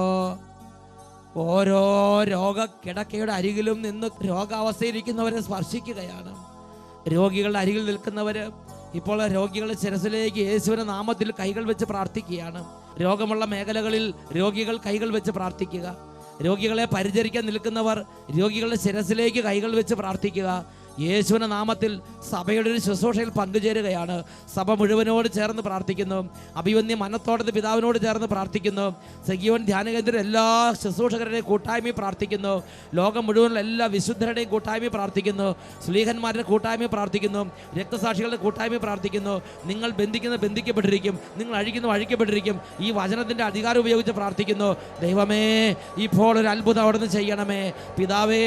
Speaker 2: ഓരോ രോഗക്കിടക്കയുടെ അരികിലും നിന്ന് രോഗാവസ്ഥയിരിക്കുന്നവരെ സ്പർശിക്കുകയാണ്. രോഗികളുടെ അരികിൽ നിൽക്കുന്നവര് ഇപ്പോൾ രോഗികളുടെ ശിരസിലേക്ക് യേശുവിന്റെ നാമത്തിൽ കൈകൾ വെച്ച് പ്രാർത്ഥിക്കുകയാണ്. രോഗമുള്ള മേഖലകളിൽ രോഗികൾ കൈകൾ വെച്ച് പ്രാർത്ഥിക്കുക. രോഗികളെ പരിചരിക്കാൻ നിൽക്കുന്നവർ രോഗികളുടെ ശിരസിലേക്ക് കൈകൾ വെച്ച് പ്രാർത്ഥിക്കുക. യേശുവിന്റെ നാമത്തിൽ സഭയുടെ ഒരു ശുശ്രൂഷയിൽ പങ്കുചേരുകയാണ്. സഭ മുഴുവനോട് ചേർന്ന് പ്രാർത്ഥിക്കുന്നു. അഭിവന്യ മനത്തോടത്ത് പിതാവിനോട് ചേർന്ന് പ്രാർത്ഥിക്കുന്നു. സഗീവൻ ധ്യാനകേന്ദ്ര എല്ലാ ശുശ്രൂഷകരുടെയും കൂട്ടായ്മയും പ്രാർത്ഥിക്കുന്നു. ലോകം മുഴുവനുള്ള എല്ലാ വിശുദ്ധരുടെയും കൂട്ടായ്മയും പ്രാർത്ഥിക്കുന്നു. സ്ലീഹന്മാരുടെ കൂട്ടായ്മയും പ്രാർത്ഥിക്കുന്നു. രക്തസാക്ഷികളുടെ കൂട്ടായ്മയും പ്രാർത്ഥിക്കുന്നു. നിങ്ങൾ ബന്ധിക്കപ്പെട്ടിരിക്കും, നിങ്ങൾ അഴിക്കപ്പെട്ടിരിക്കും. ഈ വചനത്തിന്റെ അധികാരം ഉപയോഗിച്ച് പ്രാർത്ഥിക്കുന്നു. ദൈവമേ, ഇപ്പോൾ ഒരു അത്ഭുതം അവിടുന്ന് ചെയ്യണമേ. പിതാവേ,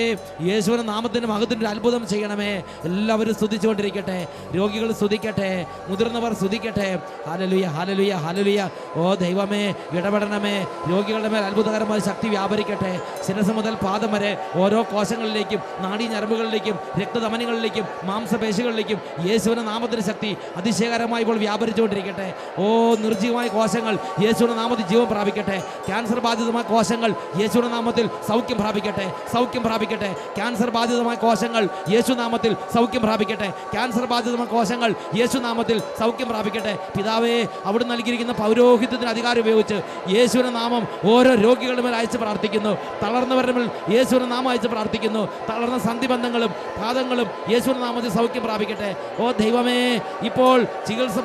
Speaker 2: യേശുവിന്റെ നാമത്തിന്റെ മഹത്വത്തിന്റെ അത്ഭുതം ചെയ്യണമേ. എല്ലാവരും സ്തുതിച്ചുകൊണ്ടിരിക്കട്ടെ. രോഗികൾ സ്തുതിക്കട്ടെ, മുതിർന്നവർ സ്തുതിക്കട്ടെ. Hallelujah, hallelujah, hallelujah. ഓ ദൈവമേ, ഇടപെടണമേ. രോഗികളുടെ മേൽ അത്ഭുതകരമായ ശക്തി വ്യാപരിക്കട്ടെ. ശിരസ് മുതൽ പാദം വരെ ഓരോ കോശങ്ങളിലേക്കും നാഡീ ഞരമ്പുകളിലേക്കും രക്തധമനികളിലേക്കും മാംസപേശികളിലേക്കും യേശുവിന്റെ നാമത്തിന്റെ ശക്തി അതിശയകരമായി ഇപ്പോൾ വ്യാപരിച്ചുകൊണ്ടിരിക്കട്ടെ. ഓ നിർജ്ജീവമായ കോശങ്ങൾ യേശുവിന്റെ നാമത്തിൽ ജീവൻ പ്രാപിക്കട്ടെ. ക്യാൻസർ ബാധിതമായ കോശങ്ങൾ യേശുവിന്റെ നാമത്തിൽ സൗഖ്യം പ്രാപിക്കട്ടെ, സൗഖ്യം പ്രാപിക്കട്ടെ. ക്യാൻസർ ബാധിതമായ കോശങ്ങൾ യേശുനാമത്തിൽ സൗഖ്യം പ്രാപിക്കട്ടെ. ക്യാൻസർ ബാധിതമായ കോശങ്ങൾ യേശുനാമത്തിൽ സൗഖ്യം പ്രാപിക്കട്ടെ. പിതാവേ, അവിടെ നൽകിയിരിക്കുന്ന പൗരോഹിത്യത്തിന് അധികാരം ഉപയോഗിച്ച് യേശുവിന്റെ നാമം ഓരോ രോഗികളുടെ മേൽ അയച്ച് പ്രാർത്ഥിക്കുന്നു. തളർന്നവരുടെ മേൽ യേശുവിന്റെ നാമം അയച്ച് പ്രാർത്ഥിക്കുന്നു. തളർന്ന സന്ധിബന്ധങ്ങളും പാദങ്ങളും യേശുവിന്റെ നാമത്തിൽ സൗഖ്യം പ്രാപിക്കട്ടെ. ഓ ദൈവമേ, ഇപ്പോൾ ചികിത്സ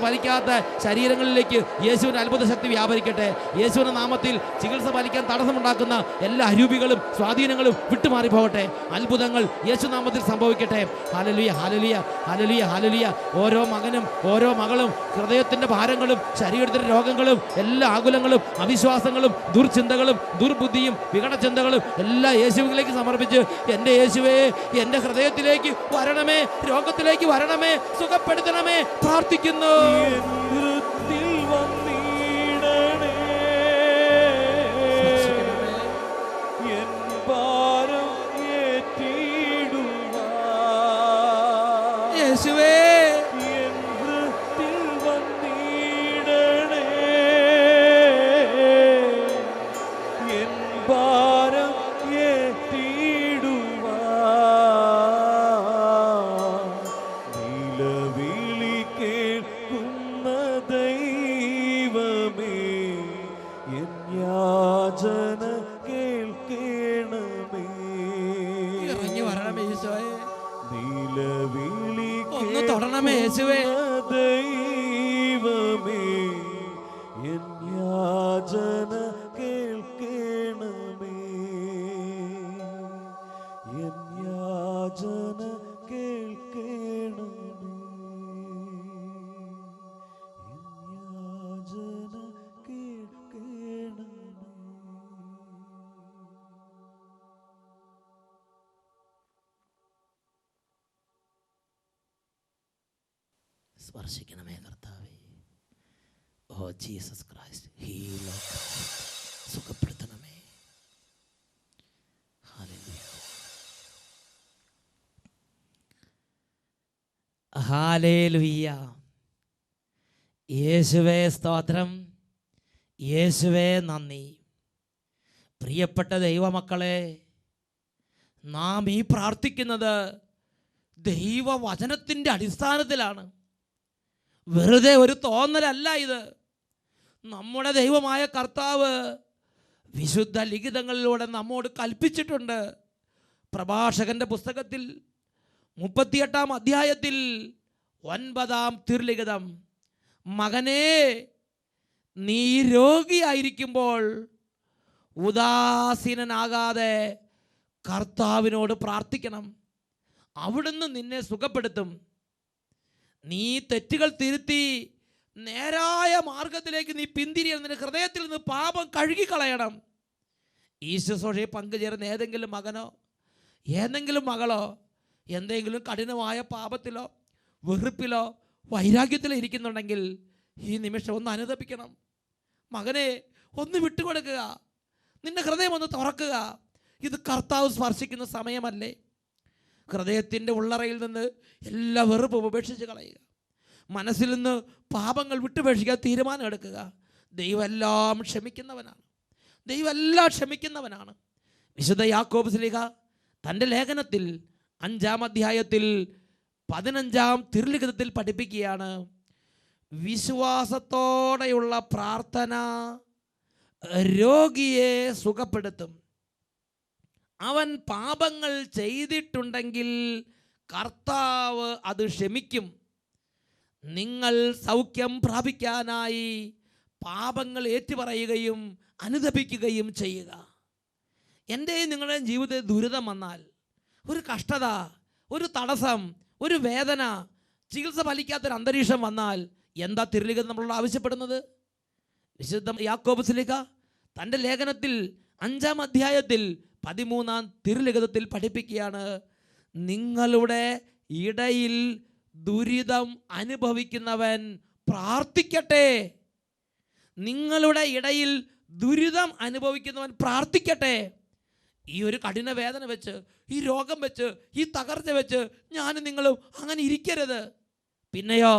Speaker 2: ഫലിക്കാത്ത ശരീരങ്ങളിലേക്ക് യേശുവിന്റെ അത്ഭുത ശക്തി വ്യാപരിക്കട്ടെ. യേശുവിന്റെ നാമത്തിൽ ചികിത്സ ഫലിക്കാൻ തടസ്സമുണ്ടാക്കുന്ന എല്ലാ അരൂപികളും സ്വാധീനങ്ങളും വിട്ടുമാറി പോകട്ടെ. അത്ഭുതങ്ങൾ യേശുനാമത്തിൽ സംഭവിക്കട്ടെ. Hallelujah, hallelujah, hallelujah, hallelujah. ഓരോ മകനും ഓരോ മകളും ഹൃദയത്തിന്റെ ഭാരങ്ങളും ശരീരത്തിന്റെ രോഗങ്ങളും എല്ലാ ആകുലങ്ങളും അവിശ്വാസങ്ങളും ദുർചിന്തകളും ദുർബുദ്ധിയും വികടചിന്തകളും എല്ലാ യേശുവിലേക്ക് സമർപ്പിച്ച്, എൻ്റെ യേശുവേ, എൻ്റെ ഹൃദയത്തിലേക്ക് വരണമേ, രോഗത്തിലേക്ക് വരണമേ, സുഖപ്പെടുത്തണമേ പ്രാർത്ഥിക്കുന്നു. യേശുവേ, ഇറങ്ങി വരണമേ ഈശോയെ. ഒന്ന് തൊടണമേ യേശുവേ.
Speaker 4: ദൈവമേ, എൻ യാചന കേൾക്കണമേ.
Speaker 2: സ്പർശിക്കണമേ കർത്താവേ. ഓ ജീസസ് ക്രൈസ്റ്റ്, ഹീൽ സുഖപ്പെടുത്തണമേ. Hallelujah, hallelujah. യേശുവേ സ്തോത്രം, യേശുവേ നന്ദി. പ്രിയപ്പെട്ട ദൈവമക്കളെ, നാം ഈ പ്രാർത്ഥിക്കുന്നത് ദൈവവചനത്തിൻ്റെ അടിസ്ഥാനത്തിലാണ്. വെറുതെ ഒരു തോന്നലല്ല ഇത്. നമ്മുടെ ദൈവമായ കർത്താവ് വിശുദ്ധ ലിഖിതങ്ങളിലൂടെ നമ്മോട് കൽപ്പിച്ചിട്ടുണ്ട്. പ്രഭാഷകന്റെ പുസ്തകത്തിൽ 38-ാം അധ്യായത്തിൽ 9-ാം തിരുലിഖിതം, മകനേ, നീ രോഗിയായിരിക്കുമ്പോൾ ഉദാസീനനാകാതെ കർത്താവിനോട് പ്രാർത്ഥിക്കണം, അവിടുന്ന് നിന്നെ സുഖപ്പെടുത്തും. നീ തെറ്റുകൾ തിരുത്തി നേരായ മാർഗത്തിലേക്ക് നീ പിന്തിരിയണം. നിന്റെ ഹൃദയത്തിൽ നിന്ന് പാപം കഴുകിക്കളയണം. ഈ ശുശ്രൂഷയിൽ പങ്കുചേർന്ന ഏതെങ്കിലും മകനോ ഏതെങ്കിലും മകളോ എന്തെങ്കിലും കഠിനമായ പാപത്തിലോ വെറുപ്പിലോ വൈരാഗ്യത്തിലോ ഇരിക്കുന്നുണ്ടെങ്കിൽ ഈ നിമിഷം ഒന്ന് അനുതപിക്കണം. മകനെ, ഒന്ന് വിട്ടുകൊടുക്കുക, നിന്റെ ഹൃദയം ഒന്ന് തുറക്കുക. ഇത് കർത്താവ് സ്പർശിക്കുന്ന സമയമല്ലേ? ഹൃദയത്തിൻ്റെ ഉള്ളറയിൽ നിന്ന് എല്ലാ വെറുപ്പും ഉപേക്ഷിച്ച് കളയുക. മനസ്സിൽ നിന്ന് പാപങ്ങൾ വിട്ടുപേക്ഷിക്കാൻ തീരുമാനം എടുക്കുക. ദൈവം എല്ലാം ക്ഷമിക്കുന്നവനാണ്. ദൈവം എല്ലാം ക്ഷമിക്കുന്നവനാണ്. വിശുദ്ധ യാക്കോബ് ശ്ലീഹ തൻ്റെ ലേഖനത്തിൽ 5-ാം അധ്യായത്തിൽ 15-ാം തിരുലിഖിതത്തിൽ പഠിപ്പിക്കുകയാണ്, വിശ്വാസത്തോടെയുള്ള പ്രാർത്ഥന രോഗിയെ സുഖപ്പെടുത്തും. അവൻ പാപങ്ങൾ ചെയ്തിട്ടുണ്ടെങ്കിൽ കർത്താവ് അത് ക്ഷമിക്കും. നിങ്ങൾ സൗഖ്യം പ്രാപിക്കാനായി പാപങ്ങൾ ഏറ്റുപറയുകയും അനുതപിക്കുകയും ചെയ്യുക. എൻ്റെയും നിങ്ങളുടെയും ജീവിതത്തിൽ ദുരിതം വന്നാൽ, ഒരു കഷ്ടത, ഒരു തടസ്സം, ഒരു വേദന, ചികിത്സ ഫലിക്കാത്തൊരു അന്തരീക്ഷം വന്നാൽ എന്താ തിരുലിഖിതം നമ്മളോട് ആവശ്യപ്പെടുന്നത്? വിശുദ്ധ യാക്കോബ് ശ്ലീഹ തൻ്റെ ലേഖനത്തിൽ 5-ാം അധ്യായത്തിൽ 13-ാം തിരുലിഖിതത്തിൽ പഠിപ്പിക്കുകയാണ്, നിങ്ങളുടെ ഇടയിൽ ദുരിതം അനുഭവിക്കുന്നവൻ പ്രാർത്ഥിക്കട്ടെ. നിങ്ങളുടെ ഇടയിൽ ദുരിതം അനുഭവിക്കുന്നവൻ പ്രാർത്ഥിക്കട്ടെ. ഈ ഒരു കഠിന വേദന വെച്ച്, ഈ രോഗം വെച്ച്, ഈ തകർച്ച വെച്ച് ഞാനും നിങ്ങളും അങ്ങനെ ഇരിക്കരുത്. പിന്നെയോ,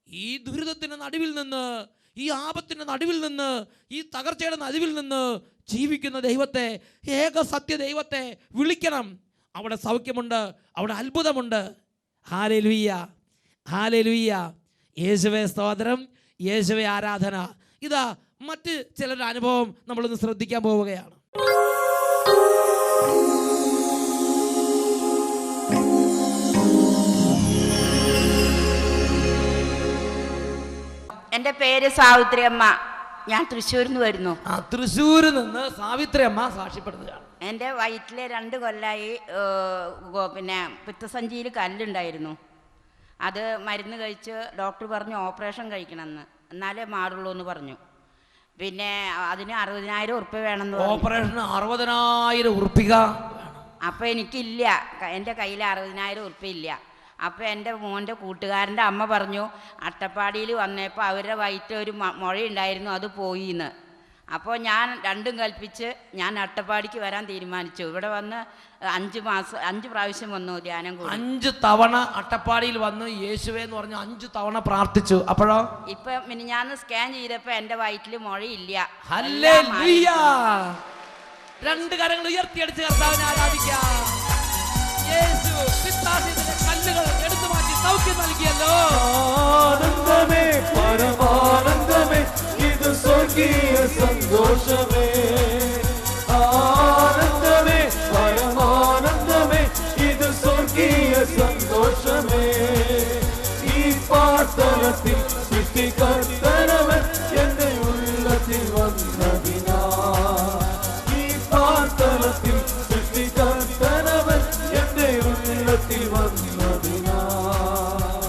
Speaker 2: ഈ ദുരിതത്തിൻ്റെ നടുവിൽ നിന്ന്, ഈ ആപത്തിൻ്റെ നടുവിൽ നിന്ന്, ഈ തകർച്ചയുടെ നടുവിൽ നിന്ന് ജീവിക്കുന്ന ദൈവത്തെ, ഏക സത്യ ദൈവത്തെ വിളിക്കണം. അവിടെ സൗഖ്യമുണ്ട്, അവിടെ അത്ഭുതമുണ്ട്. Hallelujah, hallelujah. യേശുവേ സ്തോത്രം, യേശുവേ ആരാധന. ഇതാ മറ്റ് ചിലരുടെ അനുഭവം നമ്മളൊന്ന് ശ്രദ്ധിക്കാൻ പോവുകയാണ്.
Speaker 5: എൻ്റെ പേര് സാവിത്രി അമ്മ. ഞാൻ തൃശ്ശൂരിൽ നിന്ന് വരുന്നു.
Speaker 2: തൃശ്ശൂരിൽ നിന്ന് സാവിത്രി അമ്മ സാക്ഷ്യപ്പെടുത്തുകയാണ്.
Speaker 5: എൻ്റെ വയറ്റിലെ 2 കൊല്ലമായി പിന്നെ പിത്തസഞ്ചിയിൽ കല്ലുണ്ടായിരുന്നു. അത് മരുന്ന് കഴിച്ച് ഡോക്ടർ പറഞ്ഞു ഓപ്പറേഷൻ കഴിക്കണമെന്ന്, എന്നാലേ മാറുള്ളൂ എന്ന് പറഞ്ഞു. പിന്നെ അതിന് 60,000 ഉറുപ്പിക വേണമെന്ന് പറഞ്ഞു.
Speaker 2: ഓപ്പറേഷന് 60,000 ഉറുപ്പിക.
Speaker 5: അപ്പോൾ എനിക്കില്ല, എൻ്റെ കയ്യിൽ 60,000 ഉറുപ്പിക ഇല്ല. അപ്പോൾ എൻ്റെ മോൻ്റെ കൂട്ടുകാരൻ്റെ അമ്മ പറഞ്ഞു, അട്ടപ്പാടിയിൽ വന്നപ്പോൾ അവരുടെ വയറ്റിൽ ഒരു മുഴയുണ്ടായിരുന്നു, അത് പോയിന്ന്. അപ്പോൾ ഞാൻ രണ്ടും കൽപ്പിച്ച് ഞാൻ അട്ടപ്പാടിക്ക് വരാൻ തീരുമാനിച്ചു. ഇവിടെ വന്ന് 5 പ്രാവശ്യം വന്നു ധ്യാനം കൂടി.
Speaker 2: 5 തവണ അട്ടപ്പാടിയിൽ വന്ന് യേശുവേ എന്ന് പറഞ്ഞ് 5 തവണ പ്രാർത്ഥിച്ചു. അപ്പോഴോ
Speaker 5: ഇപ്പം മിനിഞ്ഞാന്ന് സ്കാൻ ചെയ്തപ്പോൾ എൻ്റെ വയറ്റിൽ മുഴയില്ല.
Speaker 2: ഹല്ലേലൂയ. 2 കരങ്ങൾ ഉയർത്തിയടിച്ച് കർത്താവിനെ ആരാധിക്കാം. യേശു പിത്താശയത്തിലെ കല്ലുകൾ എടുത്തു മാറ്റി സൗഖ്യം നൽകിയല്ലോ.
Speaker 4: ആനന്ദമേ, പരമാനന്ദമേ, ഇത് സ്വർഗീയ സന്തോഷമേ. ആനന്ദമേ, പരമാനന്ദമേ, ഇത് സ്വർഗീയ സന്തോഷമേ. ഈ പാർത്തലത്തിൽ സൃഷ്ടികർത്തനവൻ എന്റെ ഉള്ളത്തിൽ വന്നതിനാ. ഈ പാർത്തലത്തിൽ സൃഷ്ടികർത്തനവൻ എന്റെ ഉള്ളത്തിൽ വന്നതിനാ.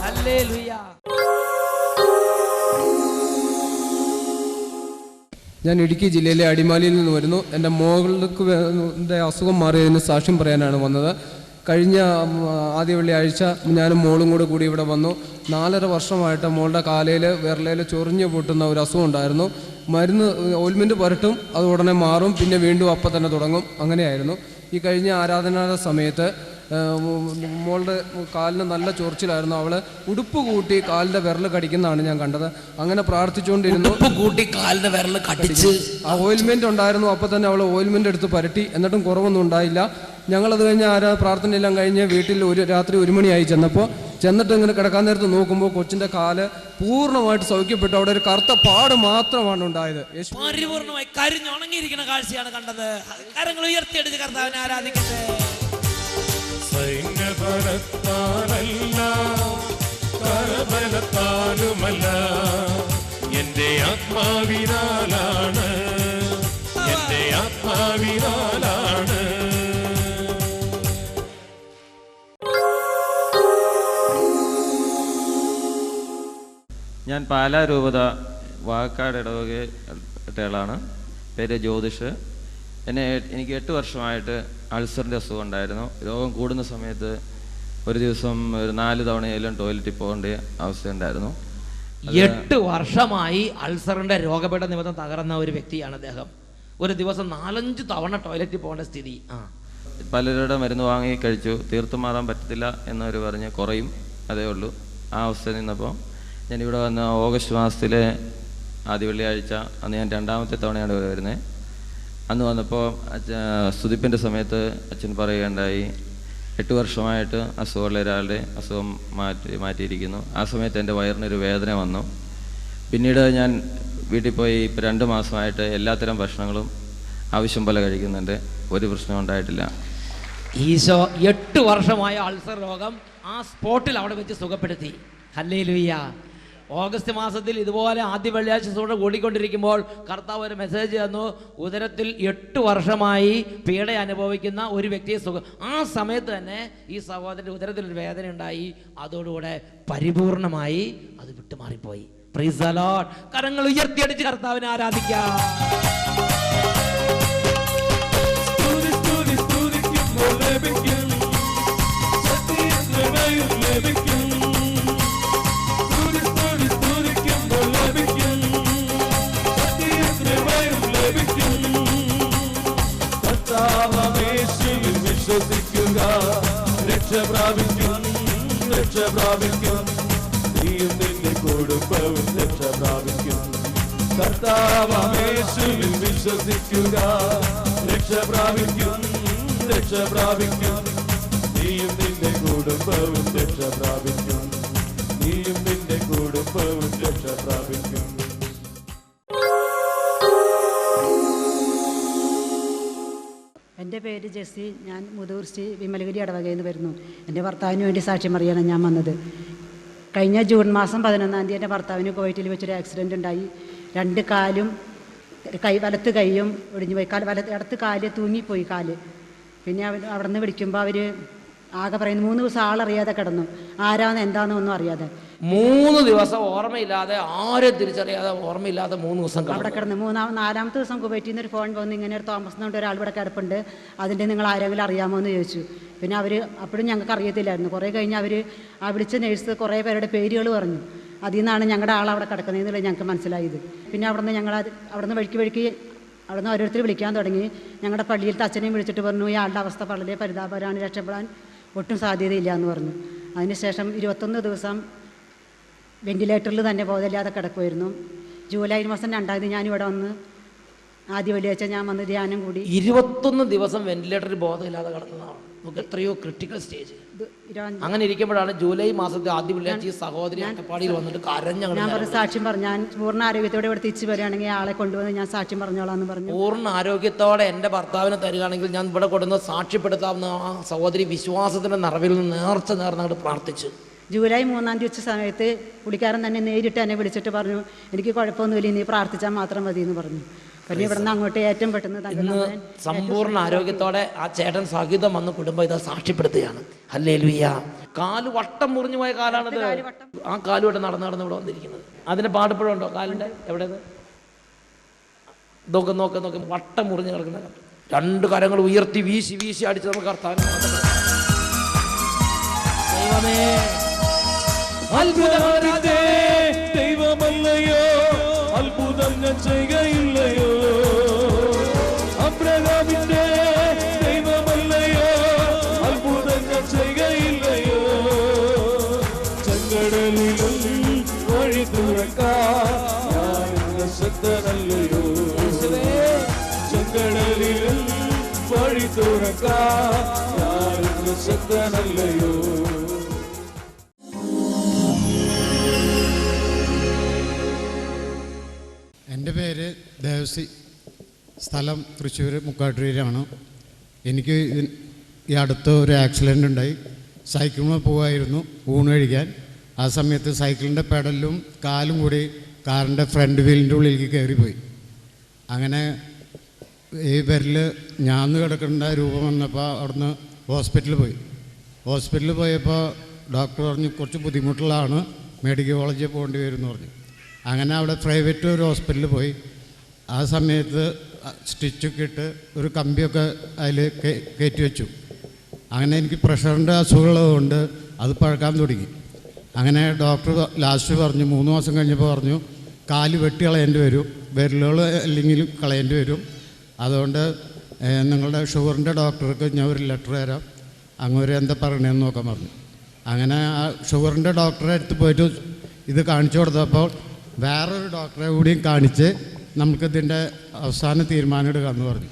Speaker 2: ഹല്ലേലൂയ.
Speaker 6: ഞാൻ ഇടുക്കി ജില്ലയിലെ അടിമാലിയിൽ നിന്ന് വരുന്നു. എൻ്റെ മോൾക്ക് അസുഖം മാറിയതിന് സാക്ഷ്യം പറയാനാണ് വന്നത്. കഴിഞ്ഞ ആദ്യ വെള്ളിയാഴ്ച ഞാനും മോളും കൂടി ഇവിടെ വന്നു. 4.5 വർഷമായിട്ട് മോളുടെ കാലയിൽ വിരലയിൽ ചൊറിഞ്ഞു പൊട്ടുന്ന ഒരു അസുഖം ഉണ്ടായിരുന്നു. മരുന്ന് ഓയിൽമെൻറ്റ് പുരട്ടും, അത് ഉടനെ മാറും, പിന്നെ വീണ്ടും അപ്പം തന്നെ തുടങ്ങും. അങ്ങനെയായിരുന്നു. ഈ കഴിഞ്ഞ ആരാധനാ സമയത്ത് മോളുടെ കാലിന് നല്ല ചൊറിച്ചിലായിരുന്നു. അവൾ ഉടുപ്പ് കൂട്ടി കാലിൻ്റെ വിരൽ കടിക്കുന്നതാണ് ഞാൻ കണ്ടത്. അങ്ങനെ പ്രാർത്ഥിച്ചുകൊണ്ടിരുന്നു.
Speaker 2: കൂട്ടി കാലിൻ്റെ വിരൽ കടിച്ച്
Speaker 6: ആ ഓയിൽമെൻറ്റ് ഉണ്ടായിരുന്നു. അപ്പോൾ തന്നെ അവൾ ഓയിൽമെൻറ്റ് എടുത്ത് പുരട്ടി, എന്നിട്ടും കുറവൊന്നും ഉണ്ടായില്ല. ഞങ്ങളത് കഴിഞ്ഞ് പ്രാർത്ഥനയെല്ലാം കഴിഞ്ഞ് വീട്ടിൽ രാത്രി 1 മണിയായി ചെന്നിട്ട് ഇങ്ങനെ കിടക്കാൻ നേരത്ത് നോക്കുമ്പോൾ കൊച്ചിൻ്റെ കാല് പൂർണ്ണമായിട്ട് സൗഖ്യപ്പെട്ടു. അവിടെ ഒരു കറുത്ത പാട് മാത്രമാണ് ഉണ്ടായത്.
Speaker 2: പരിപൂർണമായി കരിഞ്ഞുണങ്ങിയിരിക്കുന്ന കാഴ്ചയാണ് കണ്ടത്. കരങ്ങൾ ഉയർത്തിയെടുത്ത് കർത്താവിനെ ആരാധിക്കട്ടെ.
Speaker 4: സൈന്യബലത്താലല്ല, കരബലത്താലുമല്ല, എന്റെ ആത്മാവിനാലാണ്, എന്റെ ആത്മാവിനാലാണ്.
Speaker 7: ഞാൻ പാലാ രൂപത വാക്കാട് ഇടവകയിലാണ്. പേര് ജ്യോതിഷ്. എനിക്ക് 8 വർഷമായിട്ട് അൾസറിൻ്റെ അസുഖം ഉണ്ടായിരുന്നു. രോഗം കൂടുന്ന സമയത്ത് ഒരു ദിവസം ഒരു 4 തവണയെല്ലാം ടോയ്ലറ്റിൽ പോകേണ്ട അവസ്ഥയുണ്ടായിരുന്നു.
Speaker 2: 8 വർഷമായി അൾസറിന്റെ രോഗപീഠ നിമിത്തം തകർന്ന ഒരു വ്യക്തിയാണ് അദ്ദേഹം. ഒരു ദിവസം 4-5 തവണ ടോയ്ലറ്റിൽ പോകേണ്ട സ്ഥിതി.
Speaker 7: പലരുടെ മരുന്ന് വാങ്ങി കഴിച്ചു, തീർത്തും മാറാൻ പറ്റത്തില്ല എന്നവർ പറഞ്ഞ് കുറയും, അതേ ഉള്ളൂ. ആ അവസ്ഥയിൽ നിന്നപ്പോൾ ഞാനിവിടെ വന്ന ഓഗസ്റ്റ് മാസത്തിലെ ആദ്യ വെള്ളിയാഴ്ച, അന്ന് ഞാൻ 2ാമത്തെ തവണയാണ് ഇവിടെ വരുന്നത്. അന്ന് വന്നപ്പോൾ സ്തുതിപ്പിൻ്റെ സമയത്ത് അച്ഛൻ പറയുകയുണ്ടായി, 8 വർഷമായിട്ട് അസുഖമുള്ള ഒരാളുടെ അസുഖം മാറ്റിയിരിക്കുന്നു. ആ സമയത്ത് എൻ്റെ വയറിനൊരു വേദന വന്നു. പിന്നീട് ഞാൻ വീട്ടിൽ പോയി ഇപ്പോൾ 2 മാസമായിട്ട് എല്ലാത്തരം ഭക്ഷണങ്ങളും ആവശ്യം പോലെ കഴിക്കുന്നുണ്ട്. ഒരു പ്രശ്നം ഉണ്ടായിട്ടില്ല.
Speaker 2: ഈശോ 8 വർഷമായ അൾസർ രോഗം ആ സ്പോട്ടിൽ അവിടെ വെച്ച് സുഖപ്പെടുത്തി. ഹല്ലേലൂയ. ഓഗസ്റ്റ് മാസത്തിൽ ഇതുപോലെ ആദ്യ വെള്ളിയാഴ്ച സൂടെ ഓടിക്കൊണ്ടിരിക്കുമ്പോൾ കർത്താവ് ഒരു മെസ്സേജ് തന്നു. ഉദരത്തിൽ 8 വർഷമായി പീഡ അനുഭവിക്കുന്ന ഒരു വ്യക്തിയെ സുഖം. ആ സമയത്ത് തന്നെ ഈ സഹോദരൻ്റെ ഉദരത്തിൽ ഒരു വേദന ഉണ്ടായി. അതോടുകൂടെ പരിപൂർണമായി അത് വിട്ടുമാറിപ്പോയി. Price the Lord. കരങ്ങൾ ഉയർത്തിയടിച്ച് കർത്താവിനെ ആരാധിക്കാം.
Speaker 4: വിശ്വസിക്കുക, രക്ഷ പ്രാപിക്കും, രക്ഷ പ്രാപിക്കും. നീയും നിന്റെ കുടുംബവും രക്ഷ പ്രാപിക്കും. കർത്താവേശുവിൽ വിശ്വസിക്കുക, രക്ഷ പ്രാപിക്കും, രക്ഷ പ്രാപിക്കും. നീയും നിന്റെ കുടുംബവും രക്ഷ പ്രാപിക്കും, നീയും നിന്റെ കുടുംബവും രക്ഷ പ്രാപിക്കും.
Speaker 8: എൻ്റെ പേര് ജെസ്സി. ഞാൻ മുതൂർ ശ്രീ വിമലഗിരി ഇടവകയിൽ നിന്ന് വരുന്നു. എൻ്റെ ഭർത്താവിന് വേണ്ടി സാക്ഷ്യം പറയാനാണ് ഞാൻ വന്നത്. കഴിഞ്ഞ ജൂൺ മാസം 11-ാം തീയതി എൻ്റെ ഭർത്താവിന് കുവൈറ്റിൽ വെച്ചൊരു ആക്സിഡൻ്റ് ഉണ്ടായി. 2 കാലും വലത്ത് കൈയും ഒടിഞ്ഞു പോയി. ഇടത്ത് കാല് തൂങ്ങിപ്പോയി കാല്. പിന്നെ അവിടെ നിന്ന് വിളിക്കുമ്പോൾ അവർ ആകെ പറയുന്നു 3 ദിവസം ആളറിയാതെ കിടന്നു. ആരാന്ന് എന്താണെന്ന് ഒന്നും അറിയാതെ
Speaker 2: 3 ദിവസം ഓർമ്മയില്ലാതെ, ആരും തിരിച്ചറിയാതെ ഓർമ്മയില്ലാതെ 3 ദിവസം
Speaker 8: അവിടെ കിടന്നു. 4-ാമത്തെ ദിവസം കുവൈറ്റിൽ നിന്ന് ഒരു ഫോൺ വന്നു, ഇങ്ങനെ ഒരു തോമസ് എന്നുകൊണ്ട് ഒരാൾ ഇവിടെ കിടപ്പുണ്ട്, അതിൻ്റെ നിങ്ങൾ ആരെങ്കിലും അറിയാമോ എന്ന് ചോദിച്ചു. പിന്നെ അവർ അപ്പോഴും ഞങ്ങൾക്ക് അറിയത്തില്ലായിരുന്നു. കുറേ കഴിഞ്ഞ് അവർ ആ വിളിച്ച നേഴ്സ് കുറേ പേരുടെ പേരുകൾ പറഞ്ഞു. അതിൽ നിന്നാണ് ഞങ്ങളുടെ ആൾ അവിടെ കിടക്കുന്നതെന്നുള്ളത് ഞങ്ങൾക്ക് മനസ്സിലായത്. പിന്നെ അവിടുന്ന് അവിടുന്ന് വഴിക്ക് അവിടുന്ന് ഓരോരുത്തർ വിളിക്കാൻ തുടങ്ങി. ഞങ്ങളുടെ പള്ളിയിലത്തെ അച്ഛനെയും വിളിച്ചിട്ട് പറഞ്ഞു, ഈ ആളുടെ അവസ്ഥ വളരെ പരിതാപകരമാണ്, രക്ഷപ്പെടാൻ ഒട്ടും സാധ്യതയില്ല എന്ന് പറഞ്ഞു. അതിനുശേഷം 21 ദിവസം വെന്റിലേറ്ററിൽ തന്നെ ബോധമില്ലാതെ കിടക്കുമായിരുന്നു. ജൂലൈ മാസം 2-ാം തീയതി ഞാനിവിടെ വന്ന് ആദ്യ വെള്ളിയാഴ്ച ഞാൻ വന്ന് ധ്യാനം കൂടി.
Speaker 2: 21 ദിവസം വെന്റിലേറ്ററിൽ ബോധമില്ലാതെ കിടന്നതാണ്. നമുക്ക് എത്രയോ ക്രിട്ടിക്കൽ സ്റ്റേജ്. അങ്ങനെ ഇരിക്കുമ്പോഴാണ് ജൂലൈ മാസത്തെ ആദ്യ വെള്ളിയാഴ്ച ഈ സഹോദരി അട്ടപ്പാടിയിൽ വന്നിട്ട്
Speaker 8: ഞാൻ പറഞ്ഞ സാക്ഷ്യം പറഞ്ഞു, ഞാൻ പൂർണ്ണ ആരോഗ്യത്തോടെ ഇവിടെ തിരിച്ചു വരികയാണെങ്കിൽ ആളെ കൊണ്ടുവന്ന് ഞാൻ സാക്ഷ്യം പറഞ്ഞോളാം എന്ന് പറഞ്ഞു.
Speaker 2: പൂർണ്ണ ആരോഗ്യത്തോടെ എൻ്റെ ഭർത്താവിനെ തരികയാണെങ്കിൽ ഞാൻ ഇവിടെ കൊണ്ടുവന്ന് സാക്ഷ്യപ്പെടുത്താവുന്ന ആ സഹോദരി വിശ്വാസത്തിൻ്റെ നിറവിൽ നിന്ന് നേർച്ച നേർന്നങ്ങോട്ട് പ്രാർത്ഥിച്ചു.
Speaker 8: ജൂലൈ 3-ാം തീയതി ഉച്ച സമയത്ത് പുള്ളിക്കാരൻ തന്നെ നേരിട്ട് എന്നെ വിളിച്ചിട്ട് പറഞ്ഞു, എനിക്ക് കുഴപ്പമൊന്നുമില്ല, നീ പ്രാർത്ഥിച്ചാൽ മാത്രം മതി എന്ന് പറഞ്ഞു. പിന്നെ ഇവിടെ നിന്ന് അങ്ങോട്ട് ഏറ്റവും പെട്ടെന്ന്
Speaker 2: സമ്പൂർണ്ണ ആരോഗ്യത്തോടെ ആ ചേട്ടൻ സഹിതം വന്ന് കുടുംബം ഇത് സാക്ഷ്യപ്പെടുത്തുകയാണ്. ഹല്ലേലൂയ. കാല് വട്ടം മുറിഞ്ഞു പോയ കാലാണത്. ആ കാലുമായിട്ട് നടന്ന് ഇവിടെ വന്നിരിക്കുന്നത്. അതിന് പാടുമ്പോഴുണ്ടോ കാലിൻ്റെ എവിടെയത്? നോക്ക് വട്ടം മുറിഞ്ഞ് കിടക്കുന്ന 2 കരങ്ങൾ ഉയർത്തി വീശി അടിച്ച് നമുക്ക് കർത്താവിനെ ദൈവമേ
Speaker 4: അത്ഭുതത്തിന്റെ ദൈവമല്ലയോ, അത്ഭുതം ഞാൻ ചെയ്യുകയില്ലയോ. അബ്രഹാമിന്റെ ദൈവമല്ലയോ, അത്ഭുതം ഞാൻ ചെയ്യുകയില്ലയോ. ചെങ്കടലിലും വഴി തുറക്കാൻ ശക്തനല്ലയോ. ചെങ്കടലിലും വഴി തുറക്കാൻ ശക്തനല്ലയോ.
Speaker 3: എൻ്റെ പേര് ദേവസി, സ്ഥലം തൃശ്ശൂർ മുക്കാട്ടൂരാണ്. എനിക്ക് ഈ അടുത്ത് ഒരു ആക്സിഡൻ്റ് ഉണ്ടായി. സൈക്കിളിൽ പോകായിരുന്നു ഊണ് കഴിക്കാൻ. ആ സമയത്ത് സൈക്കിളിൻ്റെ പെഡലും കാലും കൂടി കാറിൻ്റെ ഫ്രണ്ട് വീലിൻ്റെ ഉള്ളിലേക്ക് കയറിപ്പോയി. അങ്ങനെ ഈ വിരൽ ഞാന്ന് കിടക്കേണ്ട രൂപം വന്നപ്പോൾ അവിടുന്ന് ഹോസ്പിറ്റലിൽ പോയി. ഹോസ്പിറ്റലിൽ പോയപ്പോൾ ഡോക്ടർ പറഞ്ഞു കുറച്ച് ബുദ്ധിമുട്ടുള്ളതാണ്, മെഡിക്കൽ കോളേജിൽ പോകേണ്ടി വരും എന്ന് പറഞ്ഞു. അങ്ങനെ അവിടെ പ്രൈവറ്റ് ഒരു ഹോസ്പിറ്റലിൽ പോയി. ആ സമയത്ത് സ്റ്റിച്ചൊക്കെ ഇട്ട് ഒരു കമ്പിയൊക്കെ അതിൽ കയറ്റി വെച്ചു. അങ്ങനെ എനിക്ക് പ്രഷറിൻ്റെ അസുഖമുള്ളതുകൊണ്ട് അത് പഴക്കാൻ തുടങ്ങി. അങ്ങനെ ഡോക്ടർ ലാസ്റ്റ് പറഞ്ഞു, 3 മാസം കഴിഞ്ഞപ്പോൾ പറഞ്ഞു കാല് വെട്ടി കളയേണ്ടി വരും, വിരലുകൾ അല്ലെങ്കിൽ കളയേണ്ടി വരും. അതുകൊണ്ട് നിങ്ങളുടെ ഷുഗറിൻ്റെ ഡോക്ടർക്ക് ഞാൻ ഒരു ലെറ്റർ തരാം, അങ്ങോട്ട് എന്താ പറയണതെന്ന് നോക്കാൻ പറഞ്ഞു. അങ്ങനെ ആ ഷുഗറിൻ്റെ ഡോക്ടറെ അടുത്ത് പോയിട്ട് ഇത് കാണിച്ചു കൊടുത്തപ്പോൾ വേറൊരു ഡോക്ടറെ കൂടിയും കാണിച്ച് നമുക്കിതിൻ്റെ അവസാന തീരുമാനം എടുക്കാമെന്ന് പറഞ്ഞു.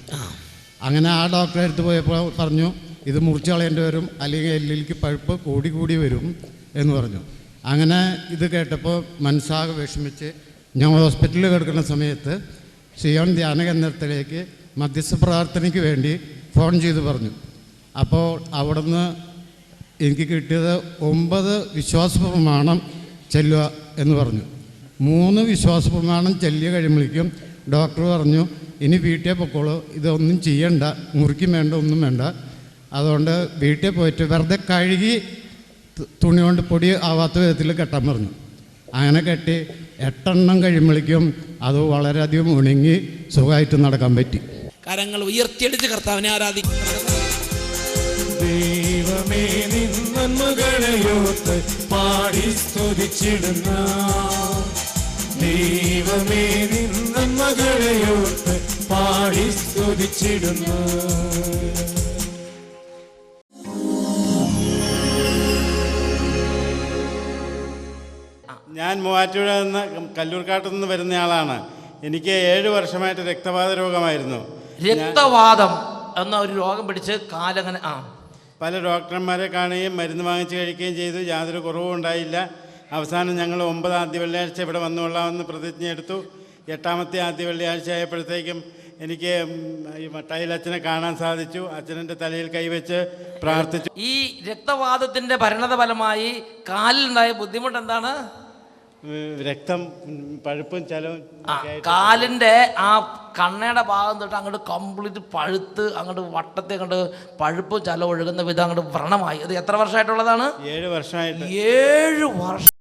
Speaker 3: അങ്ങനെ ആ ഡോക്ടറെ അടുത്ത് പോയപ്പോൾ പറഞ്ഞു ഇത് മുറിച്ച് കളയേണ്ടി വരും, അല്ലെങ്കിൽ എല്ലിലേക്ക് പഴുപ്പ് കൂടി വരും എന്ന് പറഞ്ഞു. അങ്ങനെ ഇത് കേട്ടപ്പോൾ മനസ്സാകെ വിഷമിച്ച് ഞാൻ ഹോസ്പിറ്റലിൽ കിടക്കുന്ന സമയത്ത് സിയോൺ ധ്യാന കേന്ദ്രത്തിലേക്ക് മധ്യസ്ഥ പ്രാർത്ഥനയ്ക്ക് വേണ്ടി ഫോൺ ചെയ്ത് പറഞ്ഞു. അപ്പോൾ അവിടുന്ന് എനിക്ക് കിട്ടിയത് 9 വിശ്വാസ പ്രമാണം ചെല്ലുക എന്ന് പറഞ്ഞു. 3 വിശ്വാസ പ്രമാണം ചെല്ലിയ കഴിയുമ്പോഴേക്കും ഡോക്ടർ പറഞ്ഞു ഇനി വീട്ടിൽ പൊക്കോളൂ, ഇതൊന്നും ചെയ്യണ്ട, മുറിക്കും വേണ്ട, ഒന്നും വേണ്ട, അതുകൊണ്ട് വീട്ടിൽ പോയിട്ട് വെറുതെ കഴുകി തുണി കൊണ്ട് പൊടി ആവാത്ത വിധത്തിൽ കെട്ടാൻ പറഞ്ഞു. അങ്ങനെ കെട്ടി 8 എണ്ണം കഴിയുമ്പോഴേക്കും അത് വളരെയധികം ഉണങ്ങി സുഖമായിട്ട് നടക്കാൻ പറ്റി.
Speaker 2: കരങ്ങൾ ഉയർത്തിയടിച്ച് കർത്താവിനെ ആരാധിക്കും.
Speaker 4: ദൈവമേ നിൻ നന്മകളെയോർത്ത് പാടി സ്തുതിച്ചിടുന്നു. ദൈവമേ നിൻ നന്മകളെയോർത്ത് പാടി സ്തുതിച്ചിടുന്നു.
Speaker 9: ഞാൻ മൂവാറ്റുപുഴ നിന്ന് കല്ലൂർക്കാട്ടിൽ നിന്ന് വരുന്നയാളാണ്. എനിക്ക് 7 വർഷമായിട്ട് രക്തവാത രോഗമായിരുന്നു.
Speaker 2: രക്തവാതം എന്ന ഒരു രോഗം പിടിച്ച് കാലങ്ങനെ
Speaker 9: പല ഡോക്ടർമാരെ കാണുകയും മരുന്ന് വാങ്ങിച്ച് കഴിക്കുകയും ചെയ്തു. യാതൊരു കുറവും ഉണ്ടായില്ല. അവസാനം ഞങ്ങൾ 9 ആദ്യ വെള്ളിയാഴ്ച ഇവിടെ വന്നുകൊള്ളാമെന്ന് പ്രതിജ്ഞ എടുത്തു. 8ാമത്തെ ആദ്യ വെള്ളിയാഴ്ച ആയപ്പോഴത്തേക്കും എനിക്ക് ടൈലച്ഛനെ കാണാൻ സാധിച്ചു. അച്ഛൻ്റെ തലയിൽ കൈവച്ച് പ്രാർത്ഥിച്ചു.
Speaker 2: ഈ രക്തവാതത്തിൻ്റെ പരിണത ഫലമായി കാലിലുണ്ടായ ബുദ്ധിമുട്ട് എന്താണ്?
Speaker 9: രക്തം പഴുപ്പും ചലവും.
Speaker 2: കാലിൻ്റെ ആ കണ്ണയുടെ ഭാഗം തൊട്ട് അങ്ങോട്ട് കംപ്ലീറ്റ് പഴുത്ത് അങ്ങോട്ട് വട്ടത്തെ അങ്ങോട്ട് പഴുപ്പും ചലവും ഒഴുകുന്ന വിധം അങ്ങോട്ട് വ്രണമായി. അത് എത്ര വർഷമായിട്ടുള്ളതാണ്?
Speaker 9: 7 വർഷമായിട്ട്.
Speaker 2: 7 വർഷം